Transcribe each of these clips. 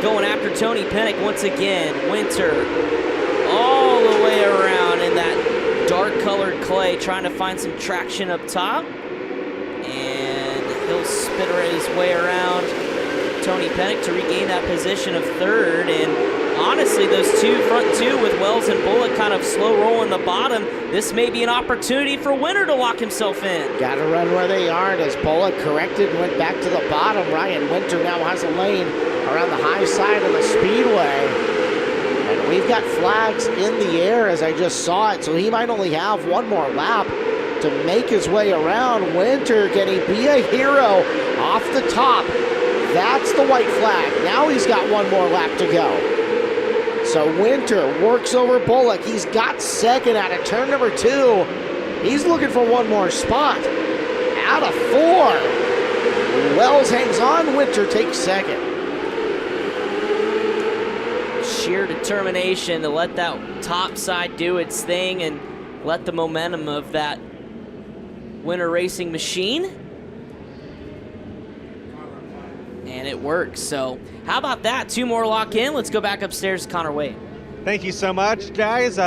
going after Tony Pennick once again. Winter all the way around in that dark-colored clay, trying to find some traction up top. And he'll spitter his way around Tony Pennick to regain that position of third. And honestly, those front two with Wells and Bullock kind of slow rolling the bottom, this may be an opportunity for Winter to lock himself in. Got to run where they are, and as Bullock corrected, went back to the bottom. Ryan Winter now has a lane around the high side of the speedway. And we've got flags in the air as I just saw it, so he might only have one more lap to make his way around. Winter, can he be a hero off the top? That's the white flag. Now he's got one more lap to go. So Winter works over Bullock. He's got second out of turn number 2. He's looking for one more spot. Out of 4. Wells hangs on. Winter takes second. Sheer determination to let that top side do its thing and let the momentum of that Winter Racing machine. And it works. So how about that? 2 more lock in. Let's go back upstairs to Connor Wade. Thank you so much, guys.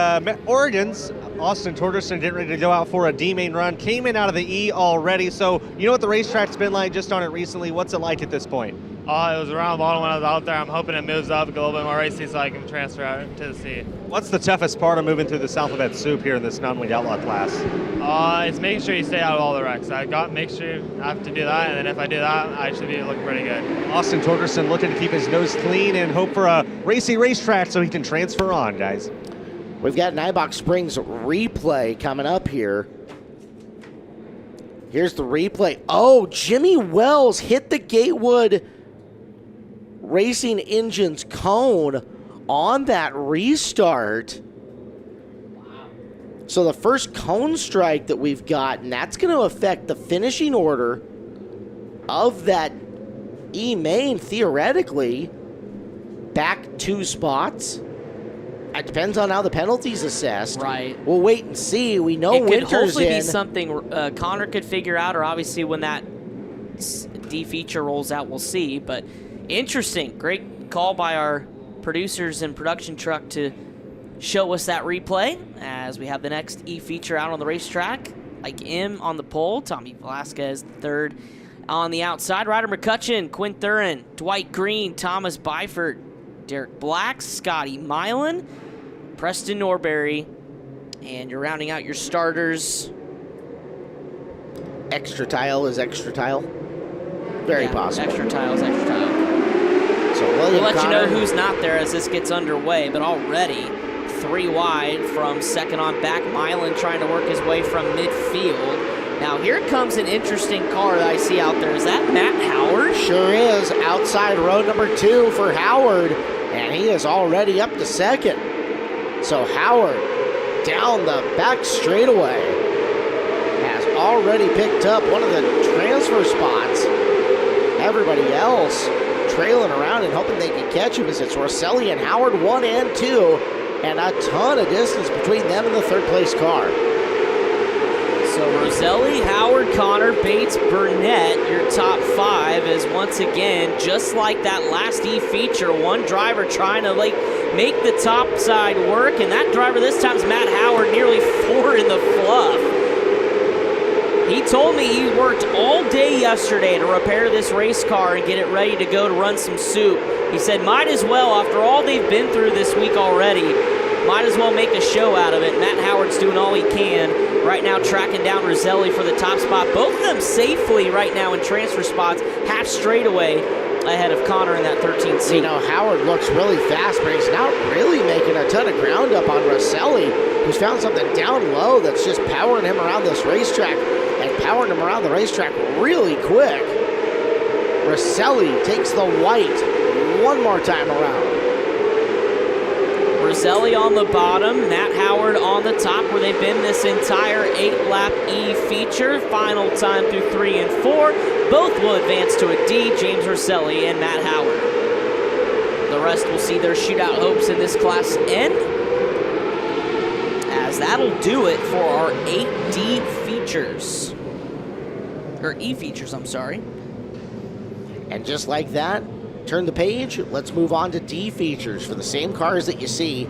Oregon's Austin Torgerson getting ready to go out for a D-main run. Came in out of the E already. So you know what the racetrack's been like just on it recently. What's it like at this point? It was around the bottom when I was out there. I'm hoping it moves up, get a little bit more racing so I can transfer out to the C. What's the toughest part of moving through this alphabet soup here in this non-winged outlaw class? It's making sure you stay out of all the wrecks. Make sure I have to do that, and then if I do that, I should be looking pretty good. Austin Torgerson looking to keep his nose clean and hope for a racy racetrack so he can transfer on, guys. We've got Nybach Springs replay coming up here. Here's the replay. Oh, Jimmy Wells hit the Gatewood Racing Engines cone on that restart. Wow. So the first cone strike that we've got, and that's going to affect the finishing order of that E-main, theoretically, back 2 spots. It depends on how the penalty's assessed. Right. We'll wait and see. We know Winter's in. It could hopefully be something Connor could figure out, or obviously when that D feature rolls out, we'll see. But interesting. Great call by our producers and production truck to show us that replay as we have the next E feature out on the racetrack. Like M on the pole, Tommy Velasquez third on the outside. Ryder McCutcheon, Quinn Thurin, Dwight Green, Thomas Byford, Derek Black, Scotty Milan, Preston Norberry, and you're rounding out your starters. Extra tile is extra tile. Very possible. Extra tile is extra tile. So we'll let you know who's not there as this gets underway, but already 3 wide from second on back. Milan trying to work his way from midfield. Now here comes an interesting car that I see out there. Is that Matt Howard? Sure is. Outside row number 2 for Howard, and he is already up to second. So Howard down the back straightaway has already picked up one of the transfer spots. Everybody else trailing around and hoping they can catch him as it's Rosselli and Howard 1 and 2, and a ton of distance between them and the third place car. So Rosselli, Howard, Connor, Bates, Burnett, your top 5 is once again, just like that last E feature, one driver trying to make the top side work, and that driver this time is Matt Howard, nearly 4 in the fluff. He told me he worked all day yesterday to repair this race car and get it ready to go to run some soup. He said, might as well, after all they've been through this week already, might as well make a show out of it. Matt Howard's doing all he can right now, tracking down Rosselli for the top spot. Both of them safely right now in transfer spots, half straightaway ahead of Connor in that 13th seat. You know, Howard looks really fast, but he's not really making a ton of ground up on Rosselli, who's found something down low that's just powering him around this racetrack and powering him around the racetrack really quick. Rosselli takes the white one more time around. Rosselli on the bottom, Matt Howard on the top, where they've been this entire 8-lap E feature. Final time through 3 and 4. Both will advance to a D, James Rosselli and Matt Howard. The rest will see their shootout hopes in this class end, as that'll do it for our 8D features. Or E features, I'm sorry. And just like that, turn the page. Let's move on to D features for the same cars that you see.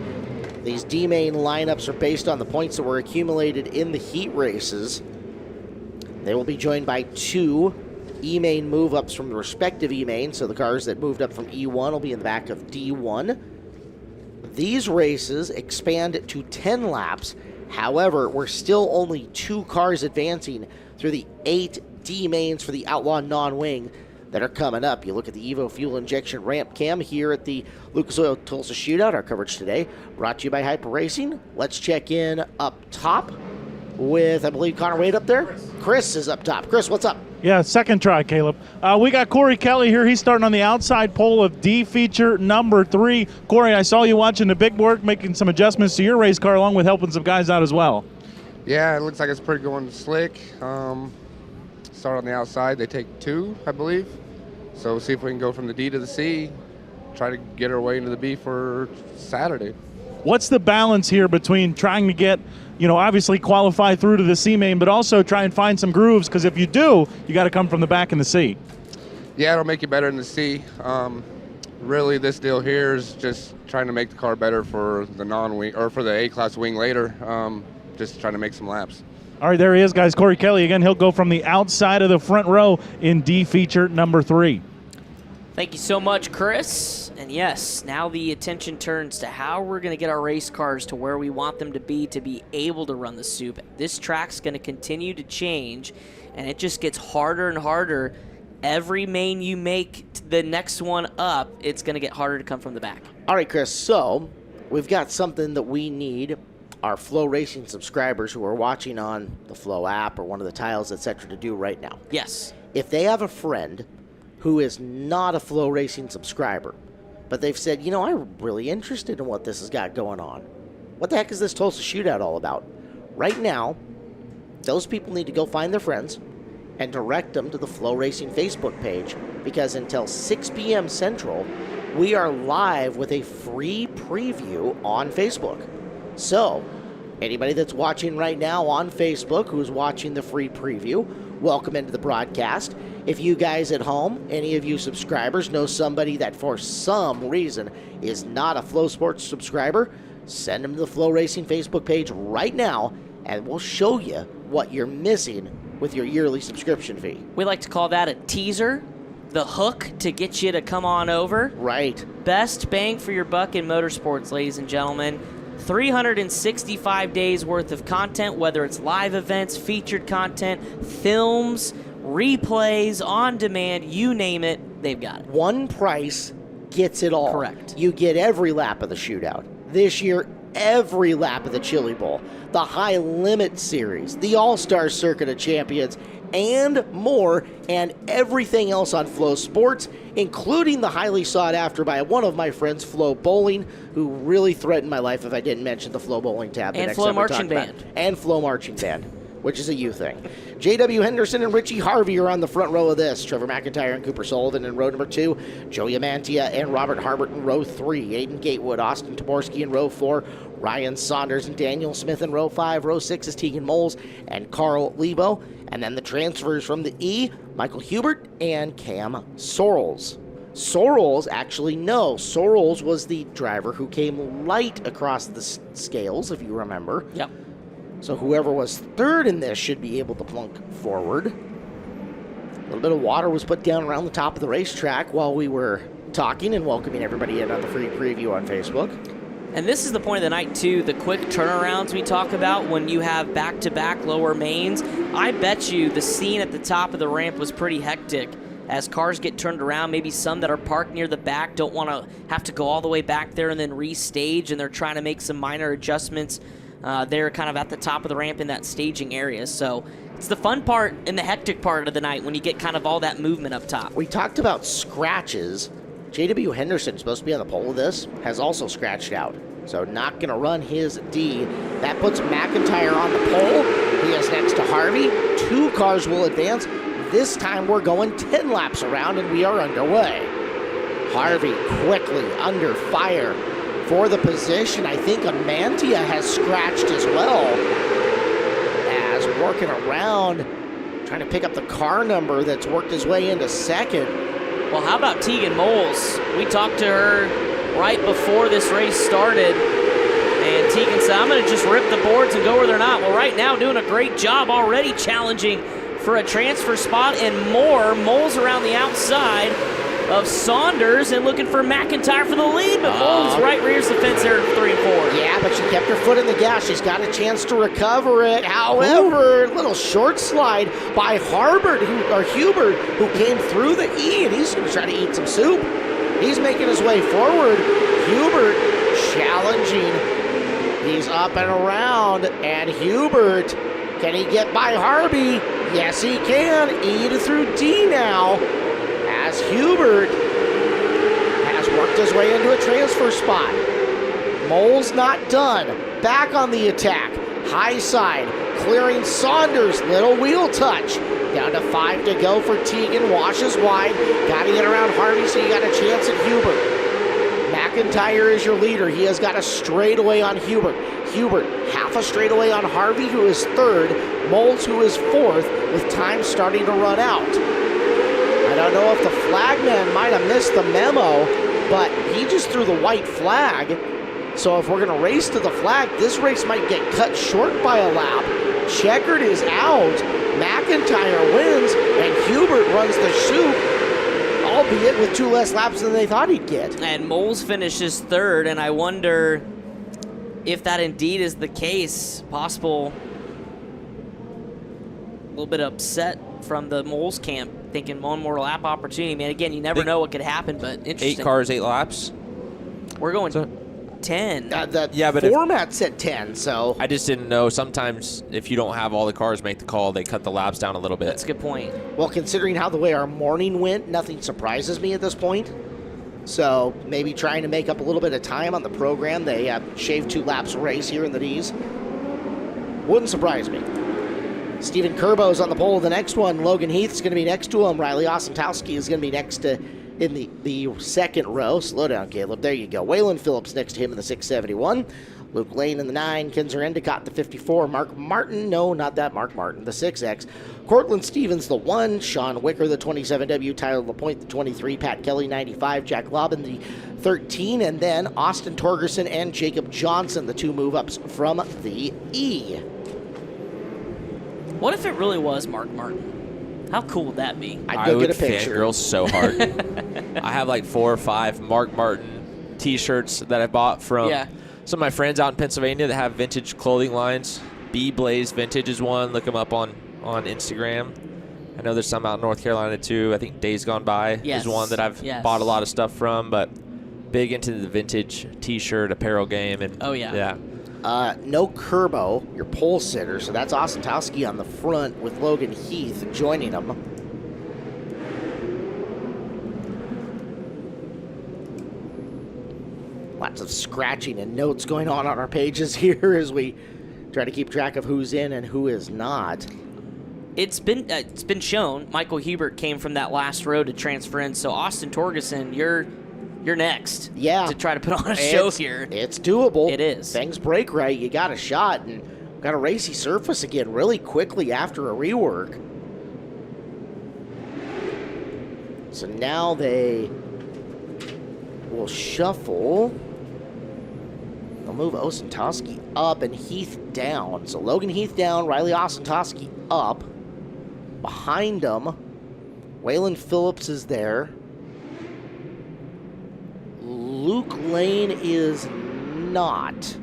These D main lineups are based on the points that were accumulated in the heat races. They will be joined by 2 E main move ups from the respective E main. So the cars that moved up from E1 will be in the back of D1. These races expand to 10 laps. However, we're still only 2 cars advancing through the 8 D mains for the Outlaw non-wing that are coming up. You look at the Evo fuel injection ramp cam here at the Lucas Oil Tulsa Shootout. Our coverage today brought to you by Hyper Racing. Let's check in up top with, I believe, Connor Wade up there. Chris is up top. Chris, what's up? Yeah, second try, Caleb. We got Corey Kelly here. He's starting on the outside pole of D feature number 3. Corey, I saw you watching the big work, making some adjustments to your race car, along with helping some guys out as well. Yeah, it looks like it's pretty going slick. Start on the outside. They take 2, I believe. So we'll see if we can go from the D to the C, try to get our way into the B for Saturday. What's the balance here between trying to get, obviously qualify through to the C main, but also try and find some grooves? Because if you do, you got to come from the back in the C. Yeah, it'll make you better in the C. Really, this deal here is just trying to make the car better for the non-wing or for the A-class wing later. Just trying to make some laps. All right, there he is, guys. Corey Kelly again. He'll go from the outside of the front row in D feature number 3. Thank you so much, Chris. And yes, now the attention turns to how we're going to get our race cars to where we want them to be able to run the soup. This track's going to continue to change, and it just gets harder and harder. Every main you make the next one up, it's going to get harder to come from the back. All right, Chris, so we've got something that we need our FloRacing subscribers who are watching on the Flo app or one of the tiles, etc., to do right now. Yes. If they have a friend who is not a FloRacing subscriber, but they've said, I'm really interested in what this has got going on. What the heck is this Tulsa Shootout all about? Right now, those people need to go find their friends and direct them to the FloRacing Facebook page, because until 6 p.m. Central, we are live with a free preview on Facebook. So, anybody that's watching right now on Facebook who's watching the free preview, welcome into the broadcast. If you guys at home, any of you subscribers, know somebody that for some reason is not a Flow Sports subscriber, send them to the FloRacing Facebook page right now, and we'll show you what you're missing with your yearly subscription fee. We like to call that a teaser, the hook to get you to come on over. Right. Best bang for your buck in motorsports, ladies and gentlemen. 365 days worth of content, whether it's live events, featured content, films, replays, on demand, you name it, they've got it. One price gets it all. Correct. You get every lap of the shootout. This year, every lap of the Chili Bowl, the High Limit Series, the All-Star Circuit of Champions, and more, and everything else on Flow Sports, including the highly sought after by one of my friends, Flow Bowling, who really threatened my life if I didn't mention the Flow Bowling tab. And the next Flow time we Marching talk about Band. it. And Flow Marching Band, which is a you thing. J.W. Henderson and Richie Harvey are on the front row of this. Trevor McIntyre and Cooper Sullivan in row number 2. Joey Amantia and Robert Harbert in row 3. Aiden Gatewood, Austin Taborski in row 4. Ryan Saunders and Daniel Smith in row 5. Row 6 is Tegan Moles and Carl Lebo. And then the transfers from the E, Michael Hubert and Cam Sorrells. Sorrells was the driver who came light across the scales, if you remember. Yep. So whoever was third in this should be able to plunk forward. A little bit of water was put down around the top of the racetrack while we were talking and welcoming everybody in on the free preview on Facebook. And this is the point of the night, too, the quick turnarounds we talk about when you have back-to-back lower mains. I bet you the scene at the top of the ramp was pretty hectic as cars get turned around. Maybe some that are parked near the back don't want to have to go all the way back there and then restage, and they're trying to make some minor adjustments. They're kind of at the top of the ramp in that staging area. So it's the fun part and the hectic part of the night when you get kind of all that movement up top. We talked about scratches. J.W. Henderson, supposed to be on the pole of this, has also scratched out. So not going to run his D. That puts McIntyre on the pole. He is next to Harvey. 2 cars will advance. This time we're going 10 laps around and we are underway. Harvey quickly under fire for the position. I think Amantia has scratched as well. As working around, trying to pick up the car number that's worked his way into second. Well, how about Tegan Moles? We talked to her right before this race started, and Tegan said, I'm going to just rip the boards and go where they're not. Well, right now, doing a great job already challenging for a transfer spot and more. Moles around the outside of Saunders and looking for McIntyre for the lead, but Moles right rears the fence there at 3 and 4. Yeah, but she kept her foot in the gas. She's got a chance to recover it. However, little short slide by Hubert, who came through the E, and he's going to try to eat some soup. He's making his way forward. Hubert challenging. He's up and around, and Hubert, can he get by Harvey? Yes, he can. E through D now, as Hubert has worked his way into a transfer spot. Mole's not done. Back on the attack. High side, clearing Saunders. Little wheel touch. Down to 5 to go for Tegan. Washes wide. Got to get around Harvey, so you got a chance at Hubert. McIntyre is your leader. He has got a straightaway on Hubert. Hubert, half a straightaway on Harvey, who is third. Moles, who is fourth, with time starting to run out. I don't know if the flagman might have missed the memo, but he just threw the white flag. So if we're going to race to the flag, this race might get cut short by a lap. Checkered is out. McIntyre wins, and Hubert runs the chute, albeit with 2 less laps than they thought he'd get. And Moles finishes third, and I wonder if that indeed is the case. Possible a little bit upset from the Moles camp, thinking one more lap opportunity. Man, again, you never know what could happen, but interesting. 8 cars, 8 laps. We're going 10. Yeah, but format said 10, so. I just didn't know. Sometimes if you don't have all the cars make the call, they cut the laps down a little bit. That's a good point. Well, considering how the way our morning went, nothing surprises me at this point. So maybe trying to make up a little bit of time on the program. They shaved 2 laps race here in the D's. Wouldn't surprise me. Stephen Kerbo's on the pole of the next one. Logan Heath's going to be next to him. Riley Ostentowski is going to be next to in the second row. Slow down, Caleb. There you go. Waylon Phillips next to him in the 671. Luke Lane in the 9. Kinzer Endicott the 54. Mark Martin. No, not that Mark Martin. The 6X. Cortland Stevens the 1. Sean Wicker the 27W. Tyler LaPointe the 23. Pat Kelly 95. Jack Lobbin the 13. And then Austin Torgerson and Jacob Johnson, the 2 move-ups from the E. What if it really was Mark Martin? How cool would that be? I'd go would get a picture. fangirl so hard. I have like 4 or 5 Mark Martin T-shirts that I bought from some of my friends out in Pennsylvania that have vintage clothing lines. B-Blaze Vintage is one. Look them up on Instagram. I know there's some out in North Carolina too. I think Days Gone By is one that I've bought a lot of stuff from, but big into the vintage T-shirt apparel game. And yeah. No Kerbo, your pole sitter, so that's Ostentowski on the front with Logan Heath joining him. Lots of scratching and notes going on our pages here as we try to keep track of who's in and who is not. It's been shown Michael Hubert came from that last row to transfer in, so Austin Torgerson, you're next. Yeah. To try to put on a show here. It's doable. It is. Things break right. You got a shot and got a racy surface again really quickly after a rework. So now they will shuffle. They'll move Ostentowski up and Heath down. So Logan Heath down, Riley Ostentowski up. Behind him, Waylon Phillips is there. Luke Lane is not.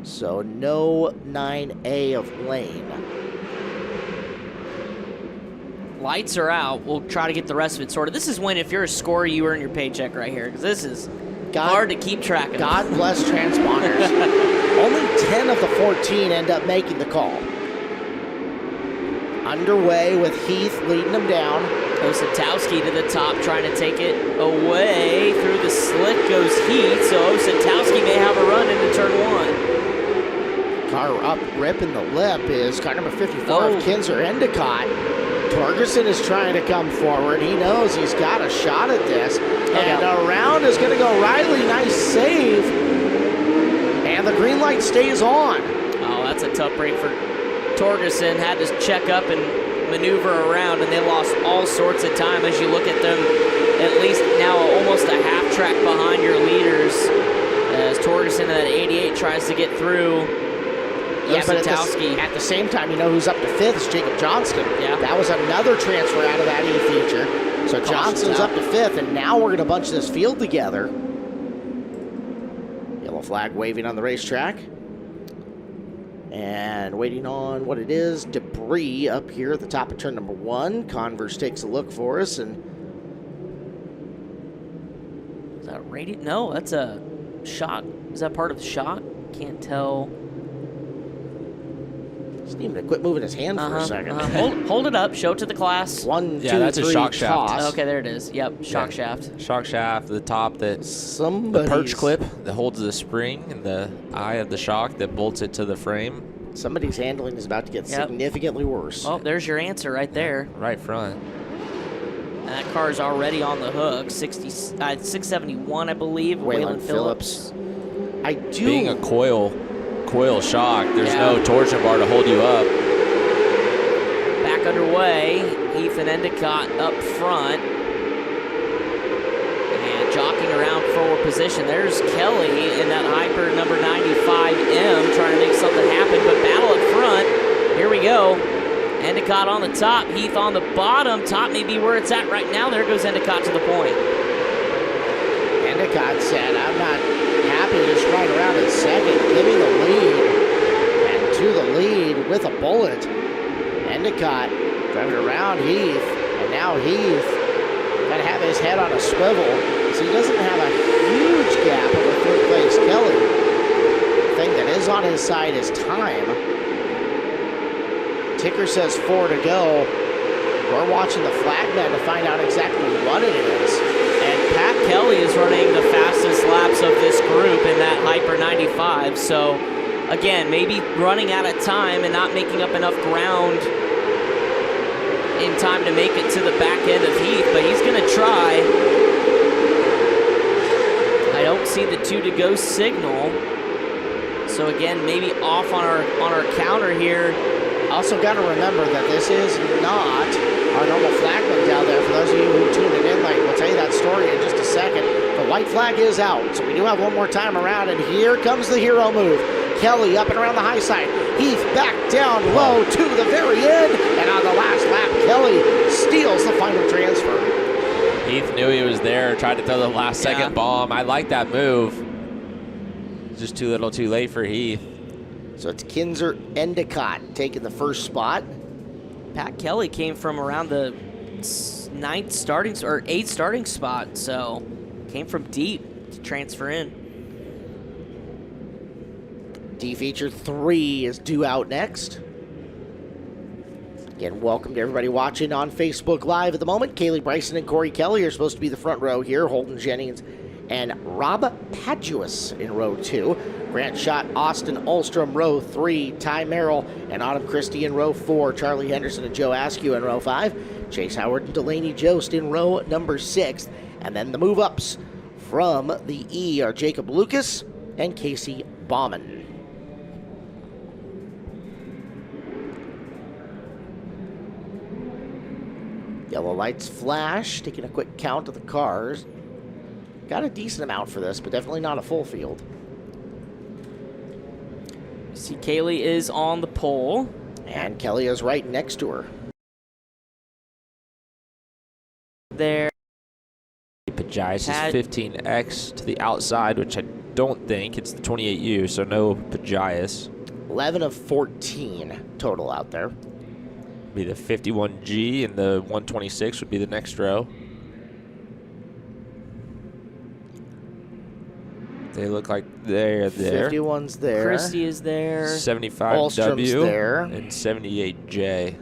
So no 9A of Lane. Lights are out. We'll try to get the rest of it sorted. This is when, if you're a scorer, you earn your paycheck right here, because this is hard to keep track of. God bless transponders. Only 10 of the 14 end up making the call. Underway with Heath leading them down. Osentowski to the top, trying to take it away. Through the slick goes Heath, so Osentowski may have a run into turn 1. Car up, ripping the lip is car number 54 of Kinzer Endicott. Torgerson is trying to come forward. He knows he's got a shot at this. And around is going to go Riley. Nice save. And the green light stays on. Oh, that's a tough break for Torgerson. Had to check up and maneuver around, and they lost all sorts of time as you look at them at least now almost a half track behind your leaders as Torgerson in that 88 tries to get through. Yeah, but at the same time, you know who's up to 5th is Jacob Johnston. Yeah. That was another transfer out of that E feature. So Johnston's up to 5th, and now we're going to bunch this field together. Yellow flag waving on the racetrack. And waiting on what it is, debris up here at the top of turn number 1. Converse takes a look for us, and is that a radio? No, that's a shock. Is that part of the shock? Can't tell. Just need him to quit moving his hand for a second. Hold it up. Show it to the class. 1, 2, that's 3, a shock shaft. toss. Okay, there it is. Yep, shock shaft. Shock shaft, the top the perch clip that holds the spring and the eye of the shock that bolts it to the frame. Somebody's handling is about to get significantly worse. Oh, there's your answer right there. Right front. And that car's already on the hook. 671, I believe. Waylon Phillips. I do. Being a coil shock, there's no torsion bar to hold you up. Back underway. Heath and Endicott up front. And jockeying around forward position. There's Kelly in that Hyper number 95M trying to make something happen, but battle up front. Here we go. Endicott on the top, Heath on the bottom. Top may be where it's at right now. There goes Endicott to the point. Endicott said, I'm not happy to just ride around in second. Give me the lead. And to the lead with a bullet. Endicott driving around Heath. And now Heath got to have his head on a swivel. So he doesn't have a huge gap over third place Kelly. The thing that is on his side is time. Ticker says 4 to go. We're watching the flagman to find out exactly what it is. And Pat Kelly is running the fastest laps of this group in that Hyper 95. So, again, maybe running out of time and not making up enough ground in time to make it to the back end of Heath, but he's going to try. I don't see the 2 to go signal. So again, maybe off on our counter here. Also got to remember that this is not our normal flagman down there. For those of you who tuned it in late, we'll tell you that story in just a second. The white flag is out, so we do have one more time around, and here comes the hero move. Kelly up and around the high side. Heath back down low to the very end, and on the last lap, Kelly steals the final transfer. Heath knew he was there, tried to throw the last second bomb. I like that move. Just too little too late for Heath. So it's Kinzer Endicott taking the first spot. Pat Kelly came from around the 8th starting spot, so came from deep to transfer in. D feature 3 is due out next. Again, welcome to everybody watching on Facebook Live at the moment. Kaylee Bryson and Corey Kelly are supposed to be the front row here. Holden Jennings and Rob Paduas in row 2. Grant Schott, Austin Ulstrom, row 3. Ty Merrill and Autumn Christie in row 4. Charlie Henderson and Joe Askew in row 5. Chase Howard and Delaney Jost in row number 6. And then the move-ups from the E are Jacob Lucas and Casey Bauman. Yellow lights flash, taking a quick count of the cars. Got a decent amount for this, but definitely not a full field. See, Kaylee is on the pole. And Kelly is right next to her. There. Pagias is 15X to the outside, which I don't think. It's the 28U, so no Pagias. 11 of 14 total out there. Be the 51G, and the 126 would be the next row. They look like they're there. 51's there. Christie is there. 75W there. and 78J.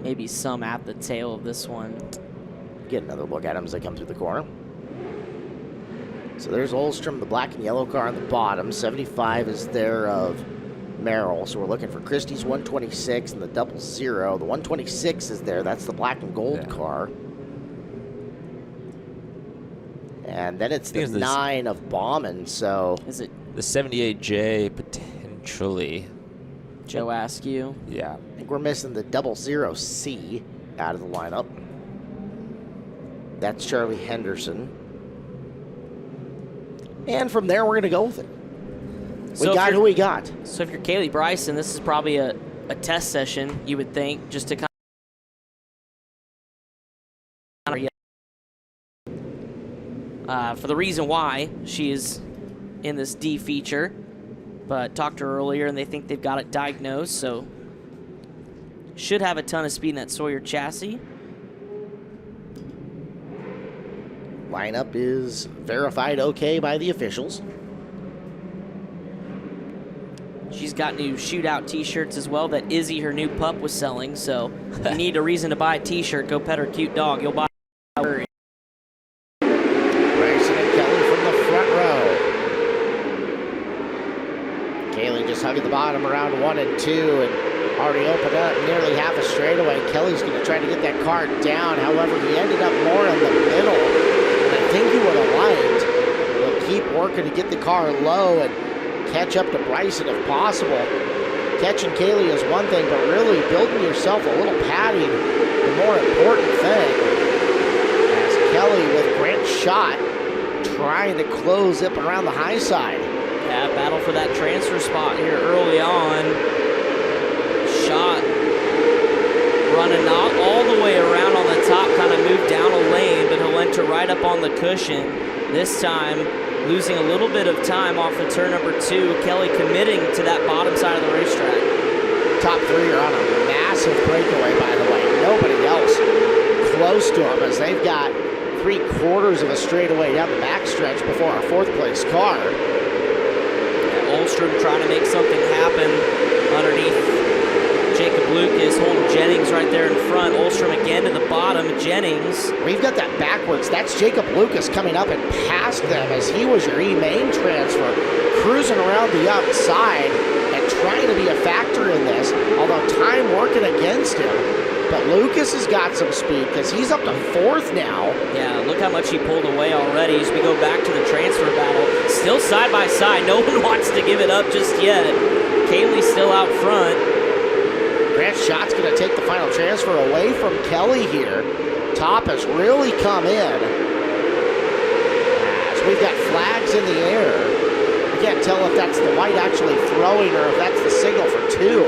Maybe some at the tail of this one. Get another look at them as they come through the corner. So there's Olstrom, the black and yellow car on the bottom. 75 is there of Merrill. So we're looking for Christie's 126 and the 00. The 126 is there. That's the black and gold car. And then it's the 9 of Bauman, so... Is it the 78J, potentially. Joe Askew? Yeah. I think we're missing the 00C out of the lineup. That's Charlie Henderson. And from there, we're going to go with it. We got who we got. So if you're Kaylee Bryson, this is probably a test session, you would think, just to kind of for the reason why she is in this D feature. But talked to her earlier, and they think they've got it diagnosed, so should have a ton of speed in that Sawyer chassis. Lineup is verified okay by the officials. She's got new Shootout t-shirts as well that Izzy, her new pup, was selling. So if you need a reason to buy a t-shirt, go pet her cute dog. You'll buy her. Bryson and Kelly from the front row. Kaylee just hugging the bottom around 1 and 2 and already opened up nearly half a straightaway. Kelly's going to try to get that car down. However, he ended up more in the middle. And I think he would have liked. He'll keep working to get the car low and catch up to Bryson if possible. Catching Kaylee is one thing, but really building yourself a little padding, the more important thing. As Kelly with Grant Schott trying to close up around the high side. Yeah, battle for that transfer spot here early on. Schott running not all the way around on the top, kind of moved down a lane, but he'll enter right up on the cushion. This time, losing a little bit of time off of turn number 2. Kelly committing to that bottom side of the racetrack. Top 3 are on a massive breakaway, by the way. Nobody else close to them, as they've got 3/4 of a straightaway down the backstretch before our 4th place car. Olstrom trying to make something happen underneath Jacob Lucas, holding Jennings right there in front. Olstrom again to the bottom. Jennings. We've got that backwards. That's Jacob Lucas coming up and past them, as he was your E-main transfer, cruising around the outside and trying to be a factor in this, although time working against him. But Lucas has got some speed because he's up to 4th now. Yeah, look how much he pulled away already as we go back to the transfer battle. Still side by side. No one wants to give it up just yet. Kaylee's still out front. Grant Schott's going to take the final transfer away from Kelly here. Top has really come in. As we've got flags in the air. I can't tell if that's the white actually throwing or if that's the signal for 2.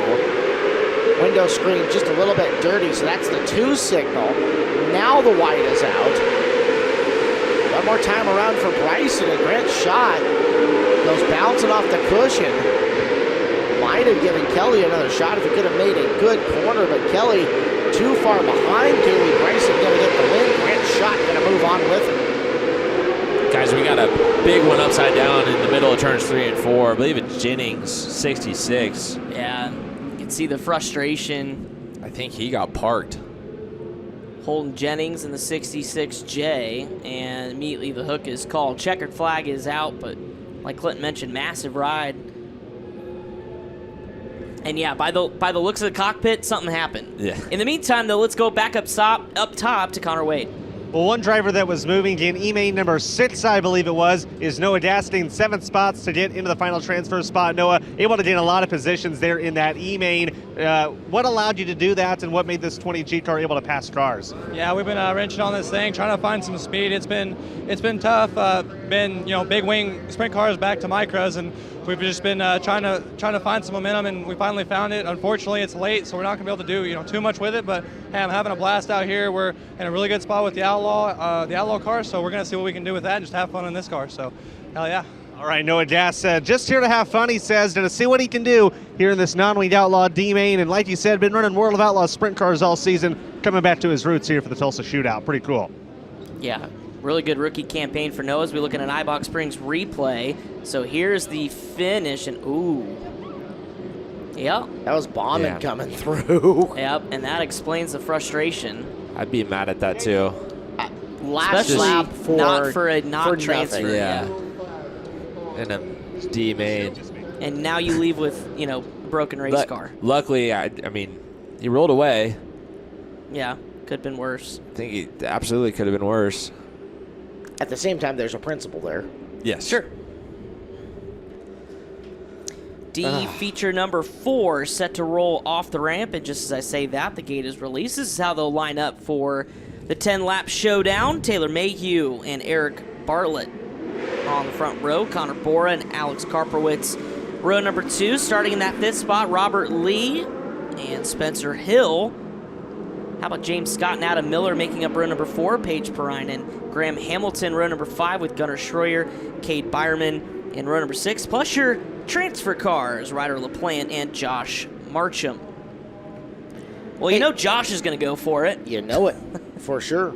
Window screen just a little bit dirty, so that's the 2 signal. Now the white is out. One more time around for Bryson, and Grant Schott goes bouncing off the cushion. Might have given Kelly another shot if he could have made a good corner, but Kelly too far behind. Kaylee Bryson going to get the win. Grant Schott going to move on with it. Guys, we got a big one upside down in the middle of turns 3 and 4. I believe it's Jennings, 66. Yeah, you can see the frustration. I think he got parked. Holden Jennings in the 66J, and immediately the hook is called. Checkered flag is out, but like Clinton mentioned, massive ride. And yeah, by the looks of the cockpit, something happened. Yeah. In the meantime, though, let's go back up top to Connor Wade. Well, one driver that was moving in E-main number 6, I believe it was, is Noah Dasting. 7 spots to get into the final transfer spot. Noah able to gain a lot of positions there in that E-main. What allowed you to do that, and what made this 20 G car able to pass cars? Yeah, we've been wrenching on this thing, trying to find some speed. It's been tough. Been big wing sprint cars back to micros, and we've just been trying to find some momentum, and we finally found it. Unfortunately, it's late, so we're not gonna be able to do too much with it. But hey, I'm having a blast out here. We're in a really good spot with the Outlaw car, so we're gonna see what we can do with that and just have fun in this car. So, hell yeah. All right, Noah Das, just here to have fun, he says, to see what he can do here in this non-winged Outlaw D-main. And like you said, been running World of Outlaws sprint cars all season, coming back to his roots here for the Tulsa Shootout. Pretty cool. Yeah, really good rookie campaign for Noah as we look at an iBox Springs replay. So here's the finish, and ooh. Yep. That was bombing coming through. Yep, and that explains the frustration. I'd be mad at that too. Last lap for not for a not transfer. nothing. Yeah. In a D main. And now you leave with a broken race car. Luckily, I mean, he rolled away. Yeah, could have been worse. I think he absolutely could have been worse. At the same time, there's a principle there. Yes. Sure. D feature number 4 set to roll off the ramp, and just as I say that, the gate is released. This is how they'll line up for The 10-lap showdown, Taylor Mayhew and Eric Bartlett on the front row, Connor Bora and Alex Karpowitz. Row number 2, starting in that 5th spot, Robert Lee and Spencer Hill. How about James Scott and Adam Miller making up row number 4, Paige Perrinen, Graham Hamilton, row number 5 with Gunnar Schroyer, Cade Byerman in row number 6, plus your transfer cars, Ryder LaPlante and Josh Marcham. Well, you know Josh is going to go for it. You know it, for sure.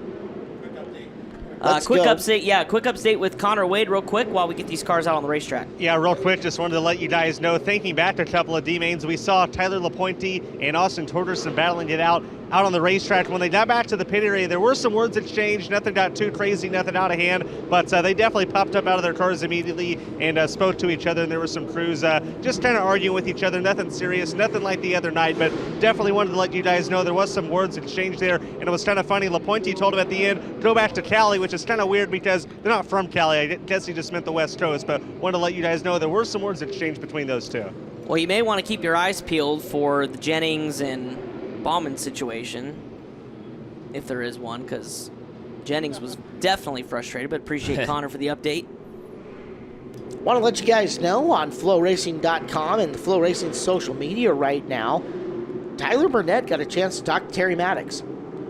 Quick update with Connor Wade real quick while we get these cars out on the racetrack. Yeah, real quick, just wanted to let you guys know, thinking back to a couple of D-mains, we saw Tyler LaPointe and Austin Torgerson battling it out on the racetrack. When they got back to the pit area, there were some words exchanged. Nothing got too crazy, nothing out of hand, but they definitely popped up out of their cars immediately and spoke to each other, and there were some crews just kind of arguing with each other. Nothing serious, nothing like the other night, but definitely wanted to let you guys know there was some words exchanged there, and it was kind of funny. LaPointe told him at the end, go back to Cali, which is kind of weird because they're not from Cali. I guess he just meant the West Coast, but wanted to let you guys know there were some words exchanged between those two. Well, you may want to keep your eyes peeled for the Jennings and Bauman situation, if there is one, because Jennings was definitely frustrated, but appreciate Connor for the update. Want to let you guys know on FloRacing.com and the FloRacing social media right now, Tyler Burnett got a chance to talk to Terry Maddox,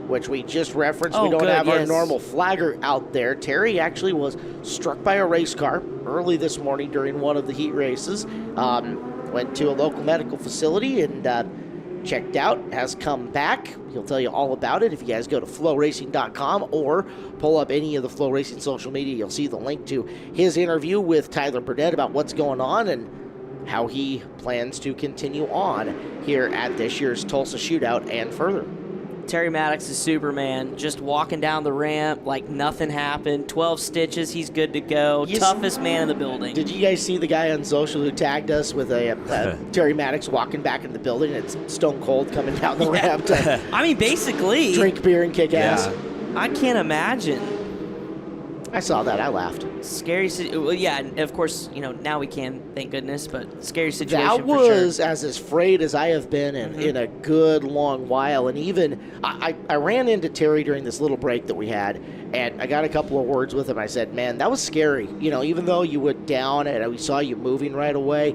which we just referenced. We don't have our normal flagger out there. Terry actually was struck by a race car early this morning during one of the heat races. Went to a local medical facility and checked out, has come back. He'll tell you all about it if you guys go to FloRacing.com or pull up any of the FloRacing social media. You'll see the link to his interview with Tyler Burnett about what's going on and how he plans to continue on here at this year's Tulsa Shootout and further. Terry Maddox is Superman, just walking down the ramp like nothing happened. 12 stitches, he's good to go. Toughest man in the building. Did you guys see the guy on social who tagged us with a Terry Maddox walking back in the building? It's stone cold coming down the ramp to I mean, basically. Drink beer and kick ass. I can't imagine. I saw that. I laughed. Scary. Well, yeah, and of course, now we can, thank goodness, but scary situation that for sure. was as afraid as I have been in a good long while. And even, I ran into Terry during this little break that we had, and I got a couple of words with him. I said, man, that was scary. Even though you went down and we saw you moving right away,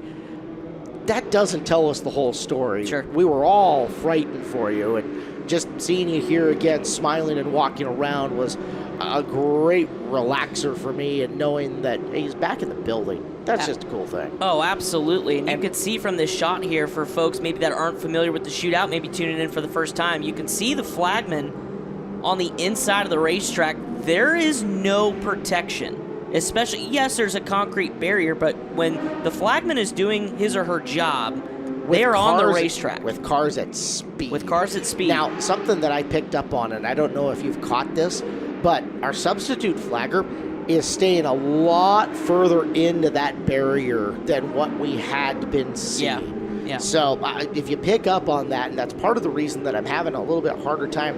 that doesn't tell us the whole story. Sure. We were all frightened for you, and just seeing you here again, smiling and walking around was a great relaxer for me, and knowing that he's back in the building, that's just a cool thing. Oh, absolutely. And you can see from this shot here, for folks maybe that aren't familiar with the shootout, maybe tuning in for the first time, you can see the flagman on the inside of the racetrack. There is no protection. Especially, yes, there's a concrete barrier, but when the flagman is doing his or her job, they are on the racetrack. With cars at speed. With cars at speed. Now, something that I picked up on, and I don't know if you've caught this, but our substitute flagger is staying a lot further into that barrier than what we had been seeing. Yeah. So if you pick up on that, and that's part of the reason that I'm having a little bit harder time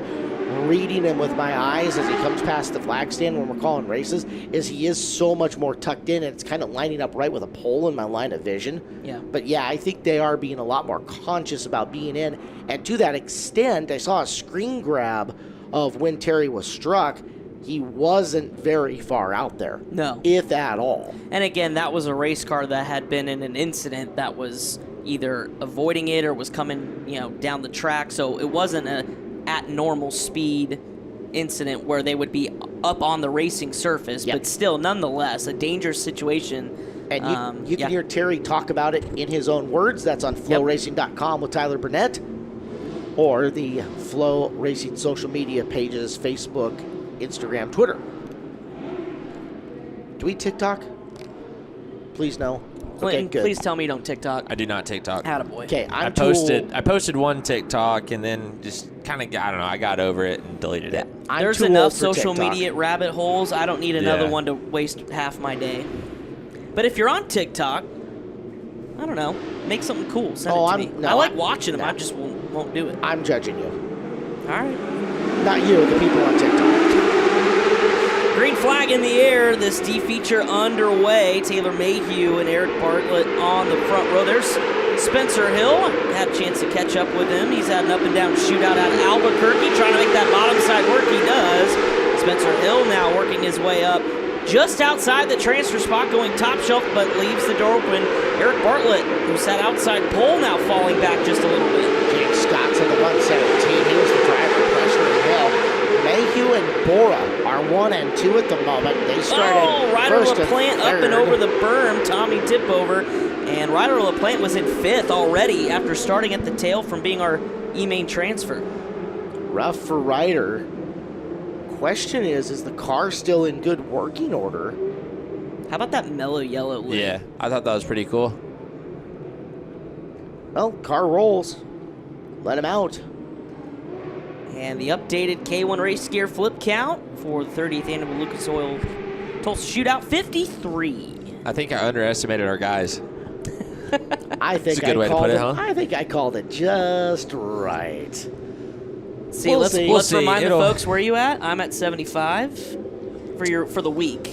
reading him with my eyes as he comes past the flag stand when we're calling races, is he is so much more tucked in, and it's kind of lining up right with a pole in my line of vision. Yeah. But yeah, I think they are being a lot more conscious about being in. And to that extent, I saw a screen grab of when Terry was struck. He wasn't very far out there. No. If at all. And again, that was a race car that had been in an incident that was either avoiding it or was coming, down the track. So it wasn't at normal speed incident where they would be up on the racing surface, but still, nonetheless, a dangerous situation. And you can hear Terry talk about it in his own words. That's on FloRacing.com with Tyler Burnett, or the Flow Racing social media pages, Facebook, Instagram, Twitter. Do we TikTok? Please no. Clinton, okay, good. Please tell me you don't TikTok. I do not TikTok. Attaboy. Okay, I posted one TikTok and then just kind of, I don't know, I got over it and deleted it. There's enough social media rabbit holes. I don't need another one to waste half my day. But if you're on TikTok, I don't know, make something cool. Send it to me. No, I like watching them. I just won't do it. I'm judging you. All right. Not you, the people on TikTok. Green flag in the air. This D feature underway. Taylor Mayhew and Eric Bartlett on the front row. There's Spencer Hill had a chance to catch up with him. He's had an up-and-down shootout out of Albuquerque, trying to make that bottom side work. He does. Spencer Hill now working his way up just outside the transfer spot, going top shelf, but leaves the door open. Eric Bartlett, who sat outside pole, now falling back just a little bit. James Scott's in the 117. He was the driver pressuring Hill. Mayhew and Bora are 1 and 2 at the moment. They started Ryder first and LaPlante up and third. over the berm. Tommy tip over. And Ryder LaPlante was in 5th already after starting at the tail from being our E-main transfer. Rough for Ryder. Question is the car still in good working order? How about that mellow yellow lid? Yeah, I thought that was pretty cool. Well, car rolls. Let him out. And the updated K1 race gear flip count for the 30th annual Lucas Oil Tulsa Shootout, 53. I think I underestimated our guys. I think That's a good way to put it, huh? I think I called it just right. See, We'll let's see. let's We'll remind see. the folks where you at. I'm at 75 for the week.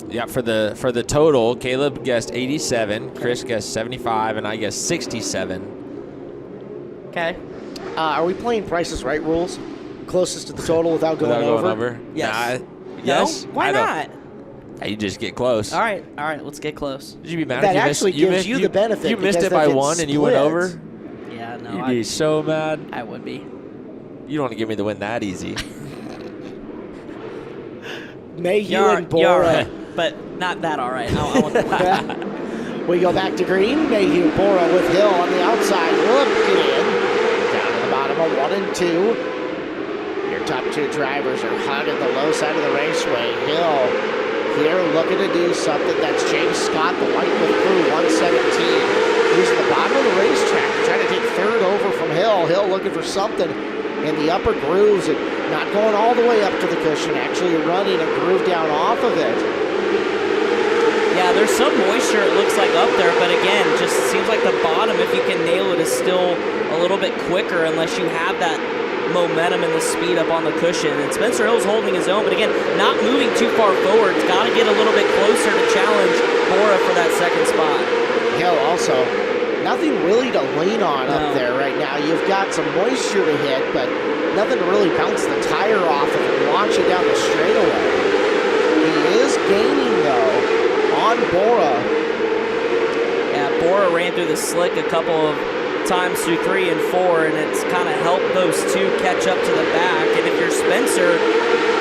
Yeah, for the total, Caleb guessed 87, Chris guessed 75, and I guessed 67. Okay. Are we playing Price is Right rules? Closest to the total without going over? Yes. Yes. No? Why I don't- not? Yeah, you just get close. All right, let's get close. Did you be mad That if you actually missed, gives you the benefit You missed because it by they get 1 and you went split. over? Yeah, no, You'd be so mad. I would be. You don't want to give me the win that easy. Mayhew You're and Bora. all right, but not that all right. I want the We go back to green. Mayhew, Bora with Hill on the outside. Looking in. Down to the bottom of 1 and 2. Your top 2 drivers are hugging the low side of the raceway. Hill here looking to do something. That's James Scott, the white with crew, 117. Using the bottom of the racetrack to try to take third over from Hill. Hill looking for something in the upper grooves and not going all the way up to the cushion, actually running a groove down off of it. Yeah, there's some moisture, it looks like, up there, but again, just seems like the bottom, if you can nail it, is still a little bit quicker unless you have that momentum and the speed up on the cushion. And Spencer Hill's holding his own, but again, not moving too far forward. It's got to get a little bit closer to challenge Bora for that second spot. Hill also, nothing really to lean on up there right now. You've got some moisture to hit, but nothing to really bounce the tire off of and launch it down the straightaway. He is gaining, though, on Bora. Yeah, Bora ran through the slick a couple of times through 3 and 4, and it's kind of helped those two catch up to the back. And if you're Spencer,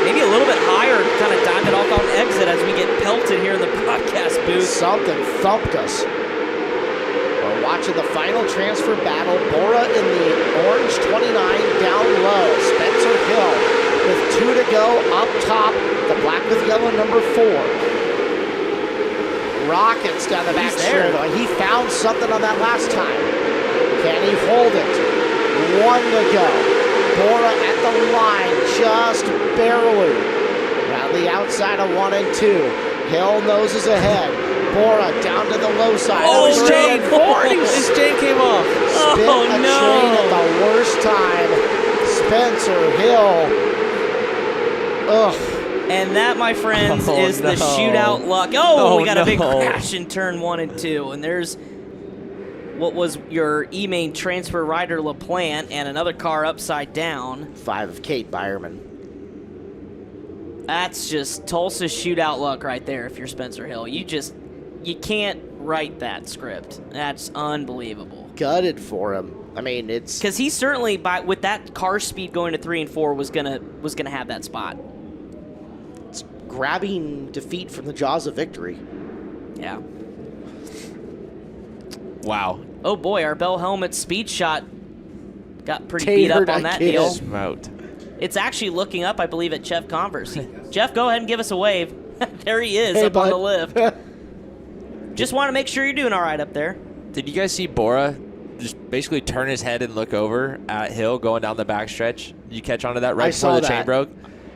maybe a little bit higher, kind of dive it off on exit as we get pelted here in the broadcast booth. Something thumped us. We're watching the final transfer battle. Bora in the orange 29 down low. Spencer Hill with 2 to go up top. The black with yellow number 4. Rockets down the back straightaway. He found something on that last time. Can he hold it? 1 to go. Bora at the line, just barely. Around the outside of 1 and 2. Hill noses ahead. Bora down to the low side. Oh, his 3 chain! and 4. His chain came off. Spit Oh, a no. chain at the worst time. Spencer Hill. Ugh. And that, my friends, Oh, is the no. shootout luck. Oh, we got a big no. crash in turn 1 and 2. And there's what was your E-main transfer Ryder LaPlante and another car upside down. 5 of Kate Byerman. That's just Tulsa shootout luck right there if you're Spencer Hill. You can't write that script. That's unbelievable. Gutted for him. I mean, it's... Because he certainly, with that car speed going to 3 and 4, was gonna have that spot. It's grabbing defeat from the jaws of victory. Yeah. Wow. Oh boy, our Bell Helmet speed shot got pretty beat up on that deal. Smoked. It's actually looking up, I believe, at Jeff Converse. Jeff, go ahead and give us a wave. There he is, Hey, up on bud. the lift. Just want to make sure you're doing all right up there. Did you guys see Bora just basically turn his head and look over at Hill going down the backstretch? Did you catch on to that right I before saw the chain that. broke?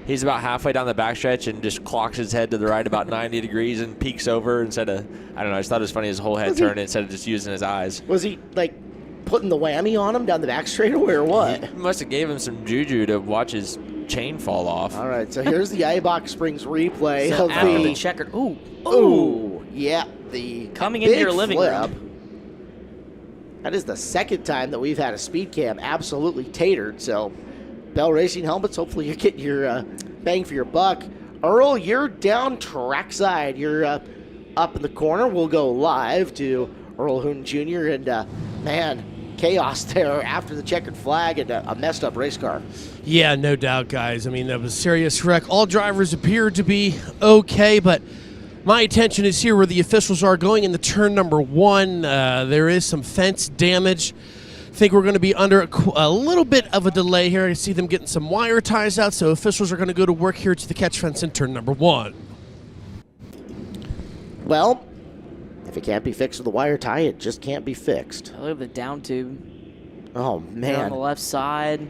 He's about halfway down the backstretch and just clocks his head to the right about 90 degrees and peeks over instead of, I don't know, I just thought it was funny his whole head Was he- turned instead of just using his eyes. Was he, like, putting the whammy on him down the back straightaway or what? He must have gave him some juju to watch his chain fall off. All right, so here's the Eibach Springs replay So of after the the... checkered, ooh, Ooh, yeah, the coming into big your living flip. room. That is the second time that we've had a speed cam absolutely tatered. So, Bell Racing helmets, hopefully you're getting your bang for your buck. Earl, you're down trackside. You're up in the corner. We'll go live to Earl Hoon Jr. and, man, chaos there after the checkered flag and a messed up race car. Yeah, no doubt, guys. I mean, that was a serious wreck. All drivers appear to be okay, but my attention is here where the officials are going into turn number 1. There is some fence damage. I think we're going to be under a little bit of a delay here. I see them getting some wire ties out, so officials are going to go to work here to the catch fence in turn number 1. Well, if it can't be fixed with a wire tie, it just can't be fixed. Look at the down tube. Oh, man. On the left side.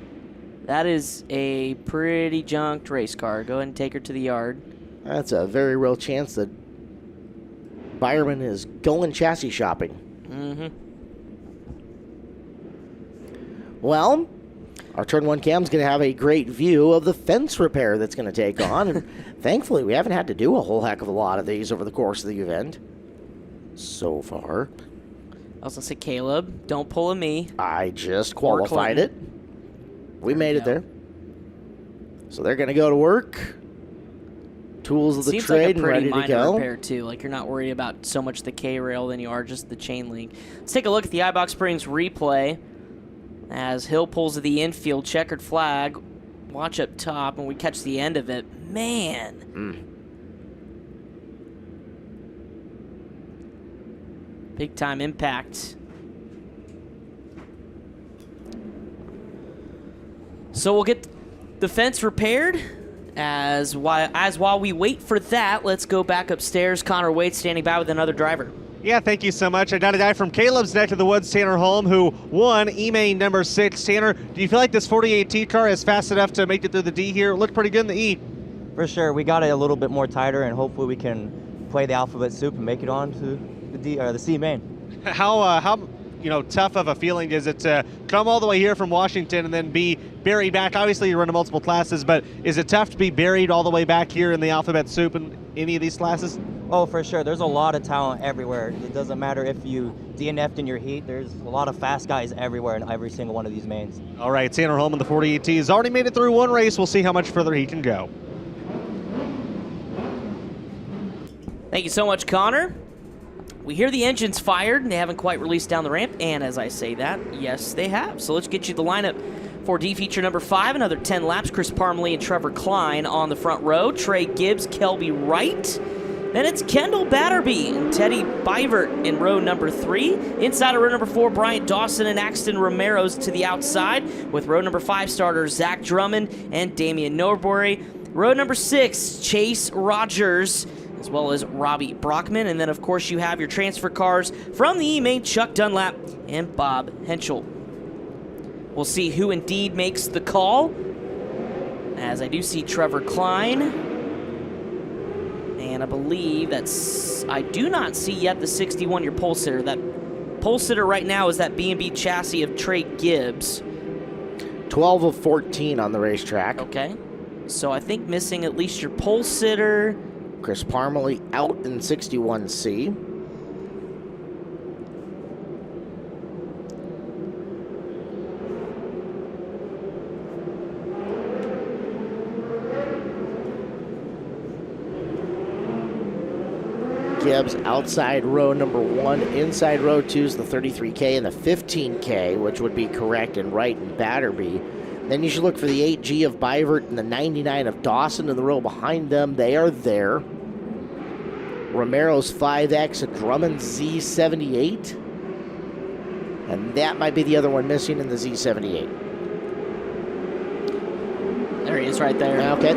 That is a pretty junked race car. Go ahead and take her to the yard. That's a very real chance that Byron is going chassis shopping. Mm-hmm. Well, our turn 1 cam's going to have a great view of the fence repair that's going to take on. And thankfully, we haven't had to do a whole heck of a lot of these over the course of the event so far. I was going to say, Caleb, don't pull a me. I just qualified it. We made it there. So they're going to go to work. Tools of the trade and ready to go. Seems like a pretty minor repair, too. Like, you're not worried about so much the K-rail than you are just the chain link. Let's take a look at the iBox Springs replay as Hill pulls to the infield, checkered flag. Watch up top, and we catch the end of it. Man. Big-time impact. So we'll get the fence repaired. As while we wait for that, let's go back upstairs. Connor Waite standing by with another driver. Yeah, thank you so much. I got a guy from Caleb's neck of the woods, Tanner Holm, who won E-Main number 6. Tanner, do you feel like this 48T car is fast enough to make it through the D here? It looked pretty good in the E. For sure. We got it a little bit more tighter, and hopefully we can play the alphabet soup and make it on to the D or the C main. How tough of a feeling is it to come all the way here from Washington and then be buried back? Obviously, you're running multiple classes, but is it tough to be buried all the way back here in the alphabet soup in any of these classes? Oh, for sure. There's a lot of talent everywhere. It doesn't matter if you DNF'd in your heat. There's a lot of fast guys everywhere in every single one of these mains. All right, Tanner Holm in the 48T has already made it through one race. We'll see how much further he can go. Thank you so much, Connor. We hear the engines fired, and they haven't quite released down the ramp. And as I say that, yes, they have. So let's get you the lineup for D feature number 5. Another 10 laps. Chris Parmalee and Trevor Klein on the front row. Trey Gibbs, Kelby Wright. Then it's Kendall Batterby and Teddy Bivert in row number 3. Inside of row number 4, Bryant Dawson and Axton Romero's to the outside, with row number 5 starters Zach Drummond and Damian Norbury. Row number 6, Chase Rogers, as well as Robbie Brockman. And then, of course, you have your transfer cars from the E-Main, Chuck Dunlap and Bob Henschel. We'll see who indeed makes the call, as I do see Trevor Klein. And I believe I do not see yet the 61, your pole sitter. That pole sitter right now is that B&B chassis of Trey Gibbs. 12 of 14 on the racetrack. Okay. So I think missing at least your pole sitter. Chris Parmalee out in 61C. Gibbs outside row number 1, inside row 2 is the 33K and the 15K, which would be correct, and Wright and Batterby. Then you should look for the 8G of Bivert and the 99 of Dawson in the row behind them. They are there. Romero's 5X, a Drummond Z78. And that might be the other one missing in the Z78. There he is right there. Okay.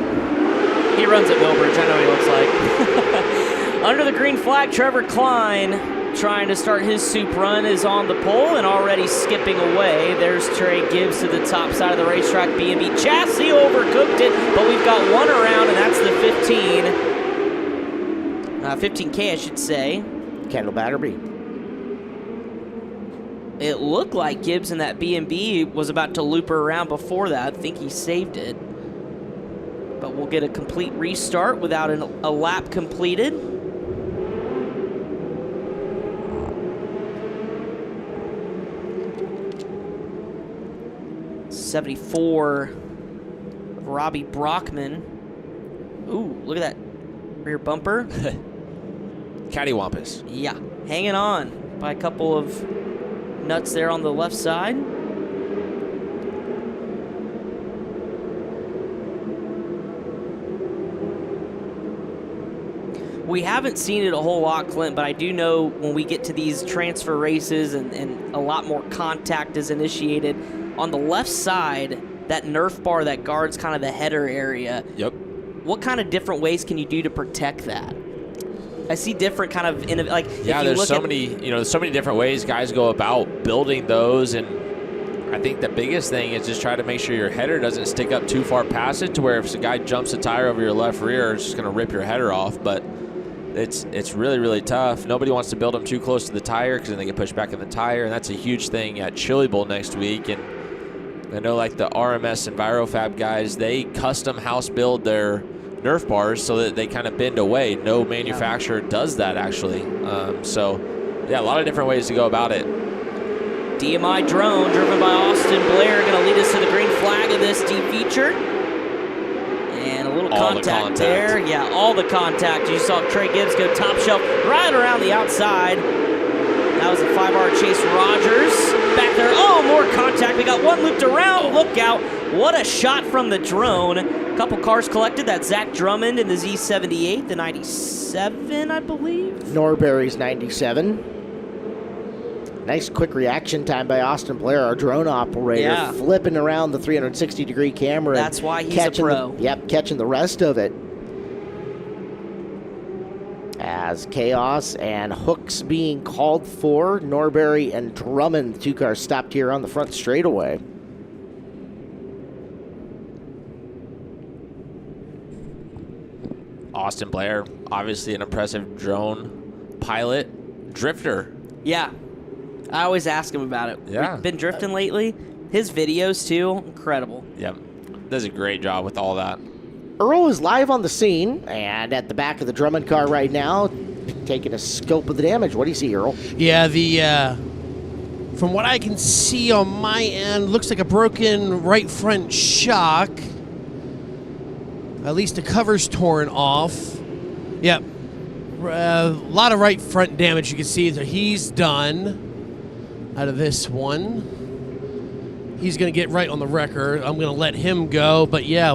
He runs at Millbridge. I know what he looks like. Under the green flag, Trevor Klein, trying to start his soup run, is on the pole and already skipping away. There's Trey Gibbs to the top side of the racetrack. B&B chassis overcooked it, but we've got one around, and that's the 15K, I should say. Kendall Batterby. It looked like Gibbs in that B&B was about to loop her around before that. I think he saved it. But we'll get a complete restart without a lap completed. 74, Robbie Brockman. Ooh, look at that rear bumper. Cattywampus. Yeah, hanging on by a couple of nuts there on the left side. We haven't seen it a whole lot, Clint, but I do know when we get to these transfer races and a lot more contact is initiated, on the left side, that Nerf bar that guards kind of the header area. Yep. What kind of different ways can you do to protect that? I see different kind of like. Yeah, there's so many different ways guys go about building those, and I think the biggest thing is just try to make sure your header doesn't stick up too far past it to where if a guy jumps a tire over your left rear, it's just going to rip your header off. But it's really, really tough. Nobody wants to build them too close to the tire because then they get pushed back in the tire, and that's a huge thing at Chili Bowl next week. And I know like the RMS and EnviroFab guys, they custom house build their Nerf bars so that they kind of bend away. No manufacturer does that actually. So yeah, a lot of different ways to go about it. DMI drone driven by Austin Blair going to lead us to the green flag of this D feature. And a little contact there. Yeah, all the contact. You saw Trey Gibbs go top shelf right around the outside. That was a 5R Chase Rogers back there. Oh, more contact. We got one looped around. Look out. What a shot from the drone. A couple cars collected. That's Zach Drummond in the Z78, the 97, I believe. Norberry's 97. Nice quick reaction time by Austin Blair, our drone operator, flipping around the 360-degree camera. That's why he's a pro. Catching the rest of it. As chaos and hooks being called for, Norberry and Drummond, the two cars stopped here on the front straightaway. Austin Blair, obviously an impressive drone pilot, drifter. Yeah. I always ask him about it. Yeah. We've been drifting lately. His videos, too, incredible. Yep. Does a great job with all that. Earl is live on the scene and at the back of the Drummond car right now, taking a scope of the damage. What do you see, Earl? Yeah, from what I can see on my end, looks like a broken right front shock. At least the cover's torn off. Yep. A lot of right front damage you can see. So he's done out of this one. He's going to get right on the record. I'm going to let him go. But yeah,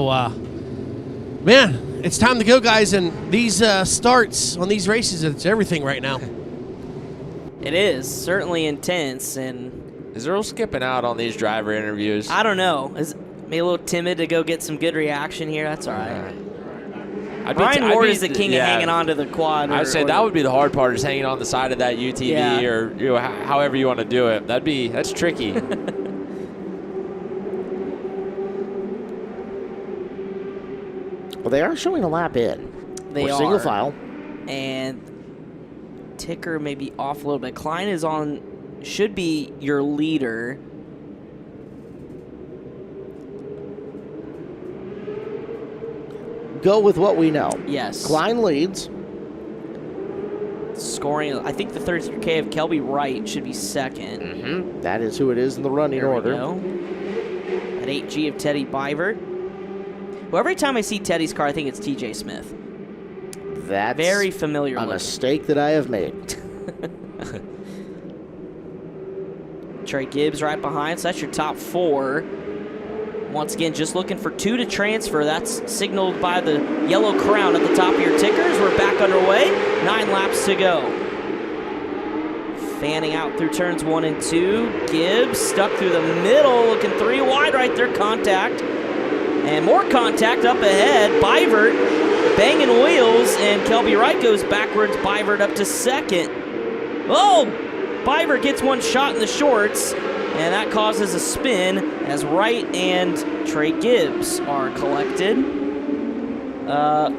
man, it's time to go, guys. And these starts on these races, it's everything right now. It is certainly intense. And is Earl skipping out on these driver interviews? I don't know. Is maybe a little timid to go get some good reaction here. That's all right. Ryan Ward is the king of hanging on to the quad. I'd say that would be the hard part, is hanging on the side of that UTV or however you want to do it. That's tricky. Well, they are showing a lap in. They are. Single file. And ticker may be off a little bit. Klein is on, should be your leader. Go with what we know. Yes. Klein leads. Scoring, I think the 33K of Kelby Wright should be second. Mm-hmm. That is who it is in the running order. At 8G of Teddy Bivert. Well, every time I see Teddy's car, I think it's TJ Smith. That's very familiar. A mistake that I have made. Trey Gibbs right behind, so that's your top four. Once again, just looking for 2 to transfer. That's signaled by the yellow crown at the top of your tickers. We're back underway. 9 laps to go. Fanning out through turns 1 and 2. Gibbs stuck through the middle, looking 3 wide right there. Contact. And more contact up ahead. Bivert banging wheels, and Kelby Wright goes backwards. Bivert up to second. Oh! Bivert gets one shot in the shorts. And that causes a spin as Wright and Trey Gibbs are collected.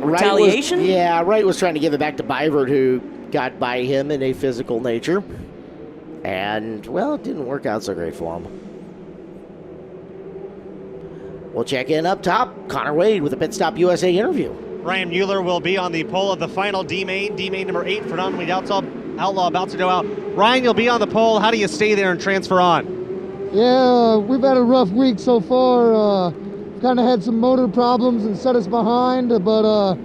Retaliation? Wright was trying to give it back to Bivert, who got by him in a physical nature. And, well, it didn't work out so great for him. We'll check in up top. Connor Wade with a Pit Stop USA interview. Ryan Mueller will be on the pole of the final D-main. D-main number 8, Fernando Outlaw about to go out. Ryan, you'll be on the pole. How do you stay there and transfer on? Yeah, we've had a rough week so far. Kind of had some motor problems and set us behind, but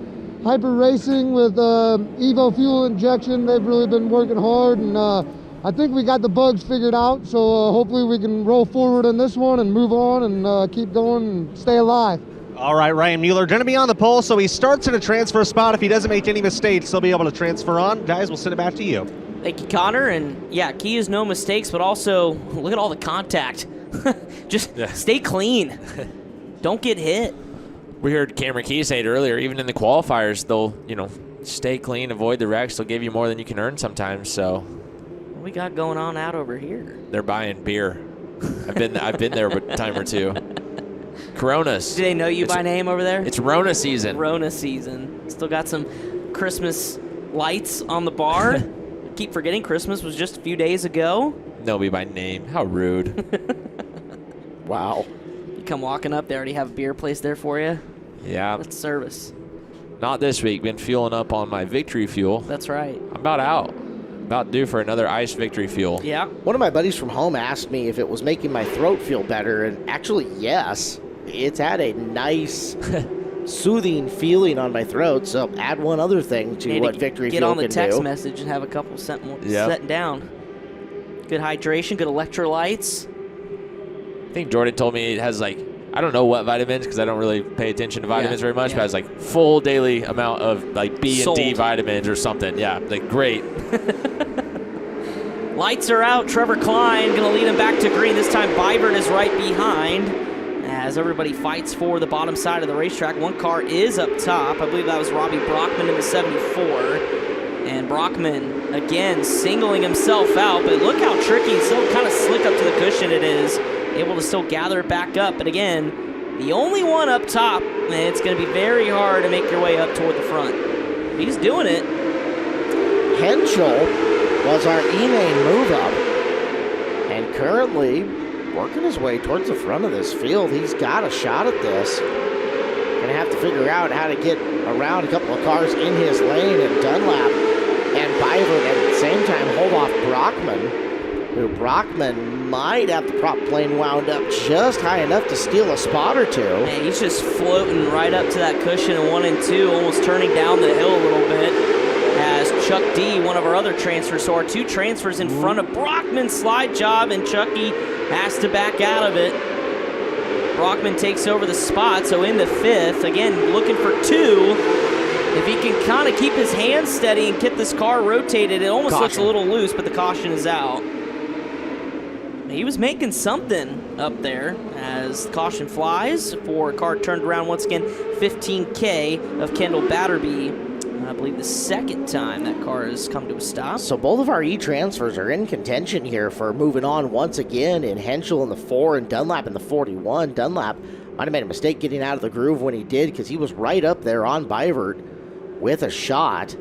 Hyper Racing with Evo fuel injection, they've really been working hard, and I think we got the bugs figured out, so hopefully we can roll forward on this one and move on and keep going and stay alive. All right, Ryan Mueller going to be on the pole, so he starts in a transfer spot. If he doesn't make any mistakes, he'll be able to transfer on. Guys, we'll send it back to you. Thank you, Connor. And yeah, key is no mistakes, but also look at all the contact. Just stay clean. Don't get hit. We heard Cameron Key say it earlier. Even in the qualifiers, they'll stay clean, avoid the wrecks. They'll give you more than you can earn sometimes. So what we got going on out over here? They're buying beer. I've been there a time or two. Coronas. Do they know you by name over there? It's Rona season. Rona season. Still got some Christmas lights on the bar. Keep forgetting Christmas was just a few days ago. Know me by name. How rude. Wow. You come walking up, they already have a beer place there for you. Yeah. That's service. Not this week. Been fueling up on my Victory Fuel. That's right. I'm about out. About due for another ice Victory Fuel. Yeah. One of my buddies from home asked me if it was making my throat feel better, and actually, yes. It's had a nice, soothing feeling on my throat, so add one other thing to what Victory Fuel can do. Get on the text message and have a couple setting down. Good hydration, good electrolytes. I think Jordan told me it has I don't know what vitamins because I don't really pay attention to vitamins very much, but it has full daily amount of B and D vitamins or something. Yeah, great. Lights are out. Trevor Klein going to lead him back to green. This time Bybert is right behind as everybody fights for the bottom side of the racetrack. One car is up top. I believe that was Robbie Brockman in the 74. And Brockman, again, singling himself out. But look how tricky, so kind of slick up to the cushion it is. Able to still gather it back up. But again, the only one up top, and it's going to be very hard to make your way up toward the front. He's doing it. Henschel was our E-main move-up. And currently working his way towards the front of this field. He's got a shot at this. Gonna have to figure out how to get around a couple of cars in his lane, and Dunlap and Bybert at the same time hold off Brockman, who Brockman might have the prop plane wound up just high enough to steal a spot or two. Man, he's just floating right up to that cushion in 1 and 2, almost turning down the hill a little bit. As Chuck D, one of our other transfers, so our two transfers in front of Brockman's slide job, and Chucky has to back out of it. Brockman takes over the spot, so in the 5th, again, looking for 2. If he can kind of keep his hands steady and get this car rotated, it almost looks a little loose, but the caution is out. He was making something up there as caution flies for a car turned around once again. 15K of Kendall Batterby. I believe the second time that car has come to a stop. So both of our E-transfers are in contention here for moving on once again, in Henschel in the 4 and Dunlap in the 41. Dunlap might have made a mistake getting out of the groove when he did, because he was right up there on Bybert with a shot.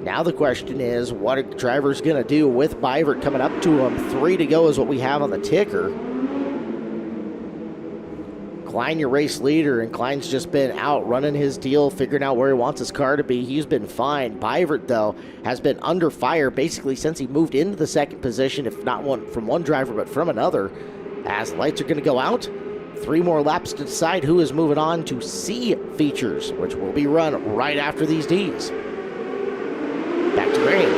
Now the question is, what are drivers going to do with Bybert coming up to him? 3 to go is what we have on the ticker. Klein, your race leader, and Klein's just been out running his deal, figuring out where he wants his car to be. He's been fine. Bybert, though, has been under fire basically since he moved into the second position, if not from one driver, but from another. As lights are going to go out, 3 more laps to decide who is moving on to C features, which will be run right after these Ds. Back to green.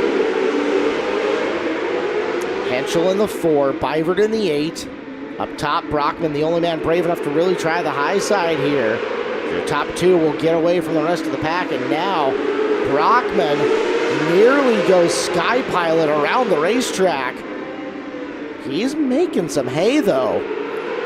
Henschel in the 4, Bybert in the 8. Up top, Brockman, the only man brave enough to really try the high side here. The top 2 will get away from the rest of the pack, and now Brockman nearly goes sky pilot around the racetrack. He's making some hay, though.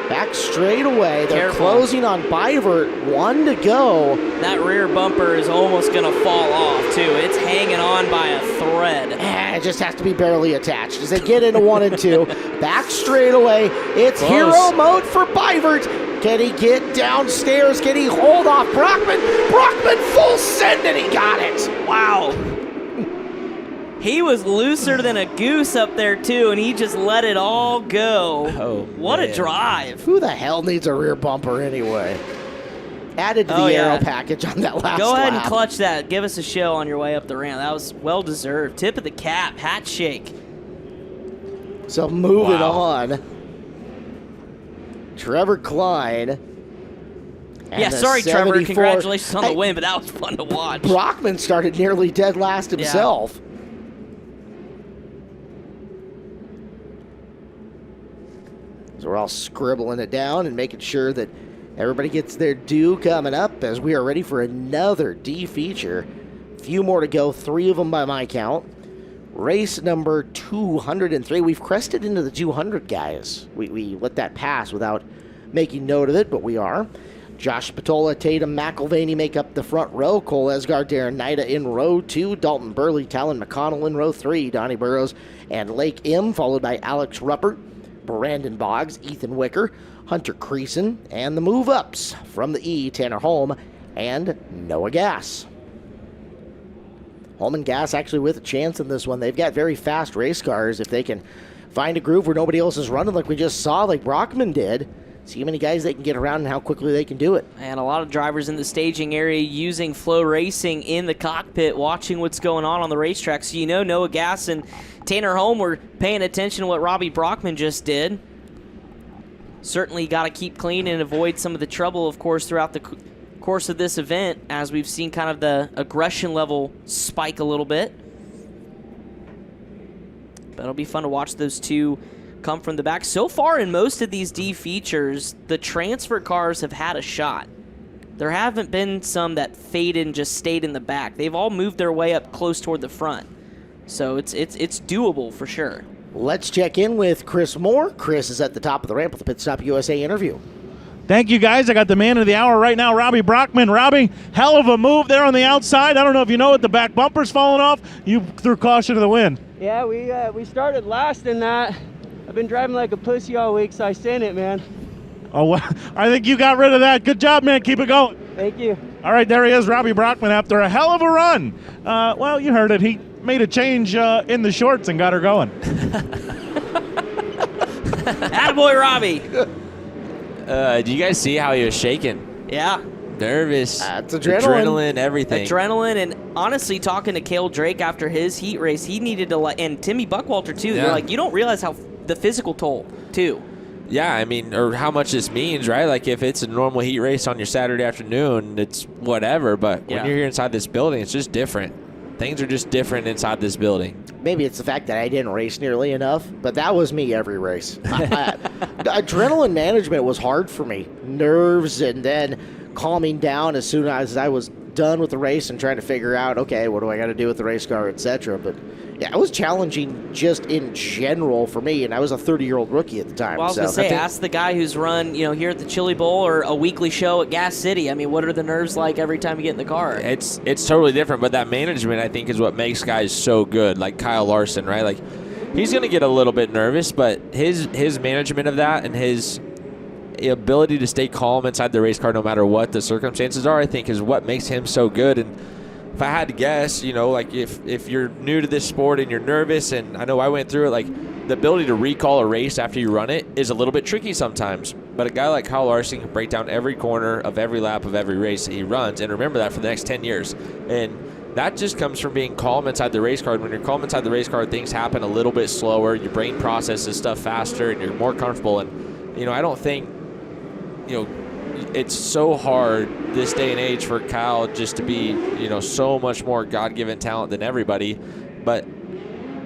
Back straight away. They're closing on Bybert. 1 to go. That rear bumper is almost going to fall off, too. It's hanging on by a thread. It just has to be barely attached as they get into 1 and 2. Back straight away. It's hero mode for Bybert. Can he get downstairs? Can he hold off Brockman? Brockman full send, and he got it. Wow. He was looser than a goose up there, too, and he just let it all go. Oh, what a drive. Who the hell needs a rear bumper anyway? Added to the aero package on that last Go ahead lap. and clutch that. Give us a show on your way up the ramp. That was well-deserved. Tip of the cap, hat shake. So moving on. Trevor Klein. Yeah, sorry, Trevor. Congratulations on the win, but that was fun to watch. Brockman started nearly dead last himself. So we're all scribbling it down and making sure that everybody gets their due coming up as we are ready for another D feature. A few more to go, 3 of them by my count. Race number 203. We've crested into the 200, guys. We let that pass without making note of it, but we are. Josh Patola, Tatum, McElvaney make up the front row. Cole Esgar, Darren Nida in row 2. Dalton Burley, Talon McConnell in row 3. Donnie Burrows and Lake M, followed by Alex Ruppert, Brandon Boggs, Ethan Wicker, Hunter Creason, and the move-ups from the E, Tanner Holm and Noah Gass. Holm and Gass actually with a chance in this one. They've got very fast race cars. If they can find a groove where nobody else is running like we just saw, like Brockman did, see how many guys they can get around and how quickly they can do it. And a lot of drivers in the staging area using FloRacing in the cockpit, watching what's going on the racetrack. So Noah Gass and Tanner Holm were paying attention to what Robbie Brockman just did. Certainly got to keep clean and avoid some of the trouble, of course, throughout the course of this event, as we've seen kind of the aggression level spike a little bit. But it'll be fun to watch those two come from the back. So far in most of these D features, the transfer cars have had a shot. There haven't been some that faded and just stayed in the back. They've all moved their way up close toward the front. So it's doable for sure. Let's check in with Chris Moore. Chris is at the top of the ramp with the Pit Stop USA interview. Thank you, guys. I got the man of the hour right now, Robbie Brockman. Robbie, hell of a move there on the outside. I don't know if you know it, the back bumper's falling off. You threw caution to the wind. Yeah, we started last in that. I've been driving like a pussy all week, so I seen it, man. Oh, well, I think you got rid of that. Good job, man. Keep it going. Thank you. All right, there he is, Robbie Brockman, after a hell of a run. Well, you heard it. He made a change in the shorts and got her going. Attaboy, Robbie. Do you guys see how he was shaking? Yeah. Nervous. It's adrenaline. Everything. Adrenaline, and honestly, talking to Cale Drake after his heat race, he needed to, and Timmy Buckwalter too. Yeah. They're like, you don't realize how the physical toll too. Yeah, I mean, or how much this means, right? Like if it's a normal heat race on your Saturday afternoon, it's whatever. But when you're here inside this building, it's just different. Things are just different inside this building. Maybe it's the fact that I didn't race nearly enough, but that was me every race. Adrenaline management was hard for me. Nerves and then calming down as soon as I was done with the race and trying to figure out, okay, what do I got to do with the race car, etc. But yeah, it was challenging just in general for me, and I was a 30-year-old rookie at the time. Well, I was going to say, ask the guy who's run, here at the Chili Bowl or a weekly show at Gas City. I mean, what are the nerves like every time you get in the car? It's totally different, but that management, I think, is what makes guys so good, like Kyle Larson, right? Like, he's going to get a little bit nervous, but his management of that and his ability to stay calm inside the race car no matter what the circumstances are, I think, is what makes him so good. And if I had to guess, like if you're new to this sport and you're nervous, and I know I went through it, like the ability to recall a race after you run it is a little bit tricky sometimes. But a guy like Kyle Larson can break down every corner of every lap of every race that he runs and remember that for the next 10 years. And that just comes from being calm inside the race car. And when you're calm inside the race car, things happen a little bit slower. Your brain processes stuff faster and you're more comfortable. And, I don't think, it's so hard this day and age for Kyle just to be, so much more God-given talent than everybody. But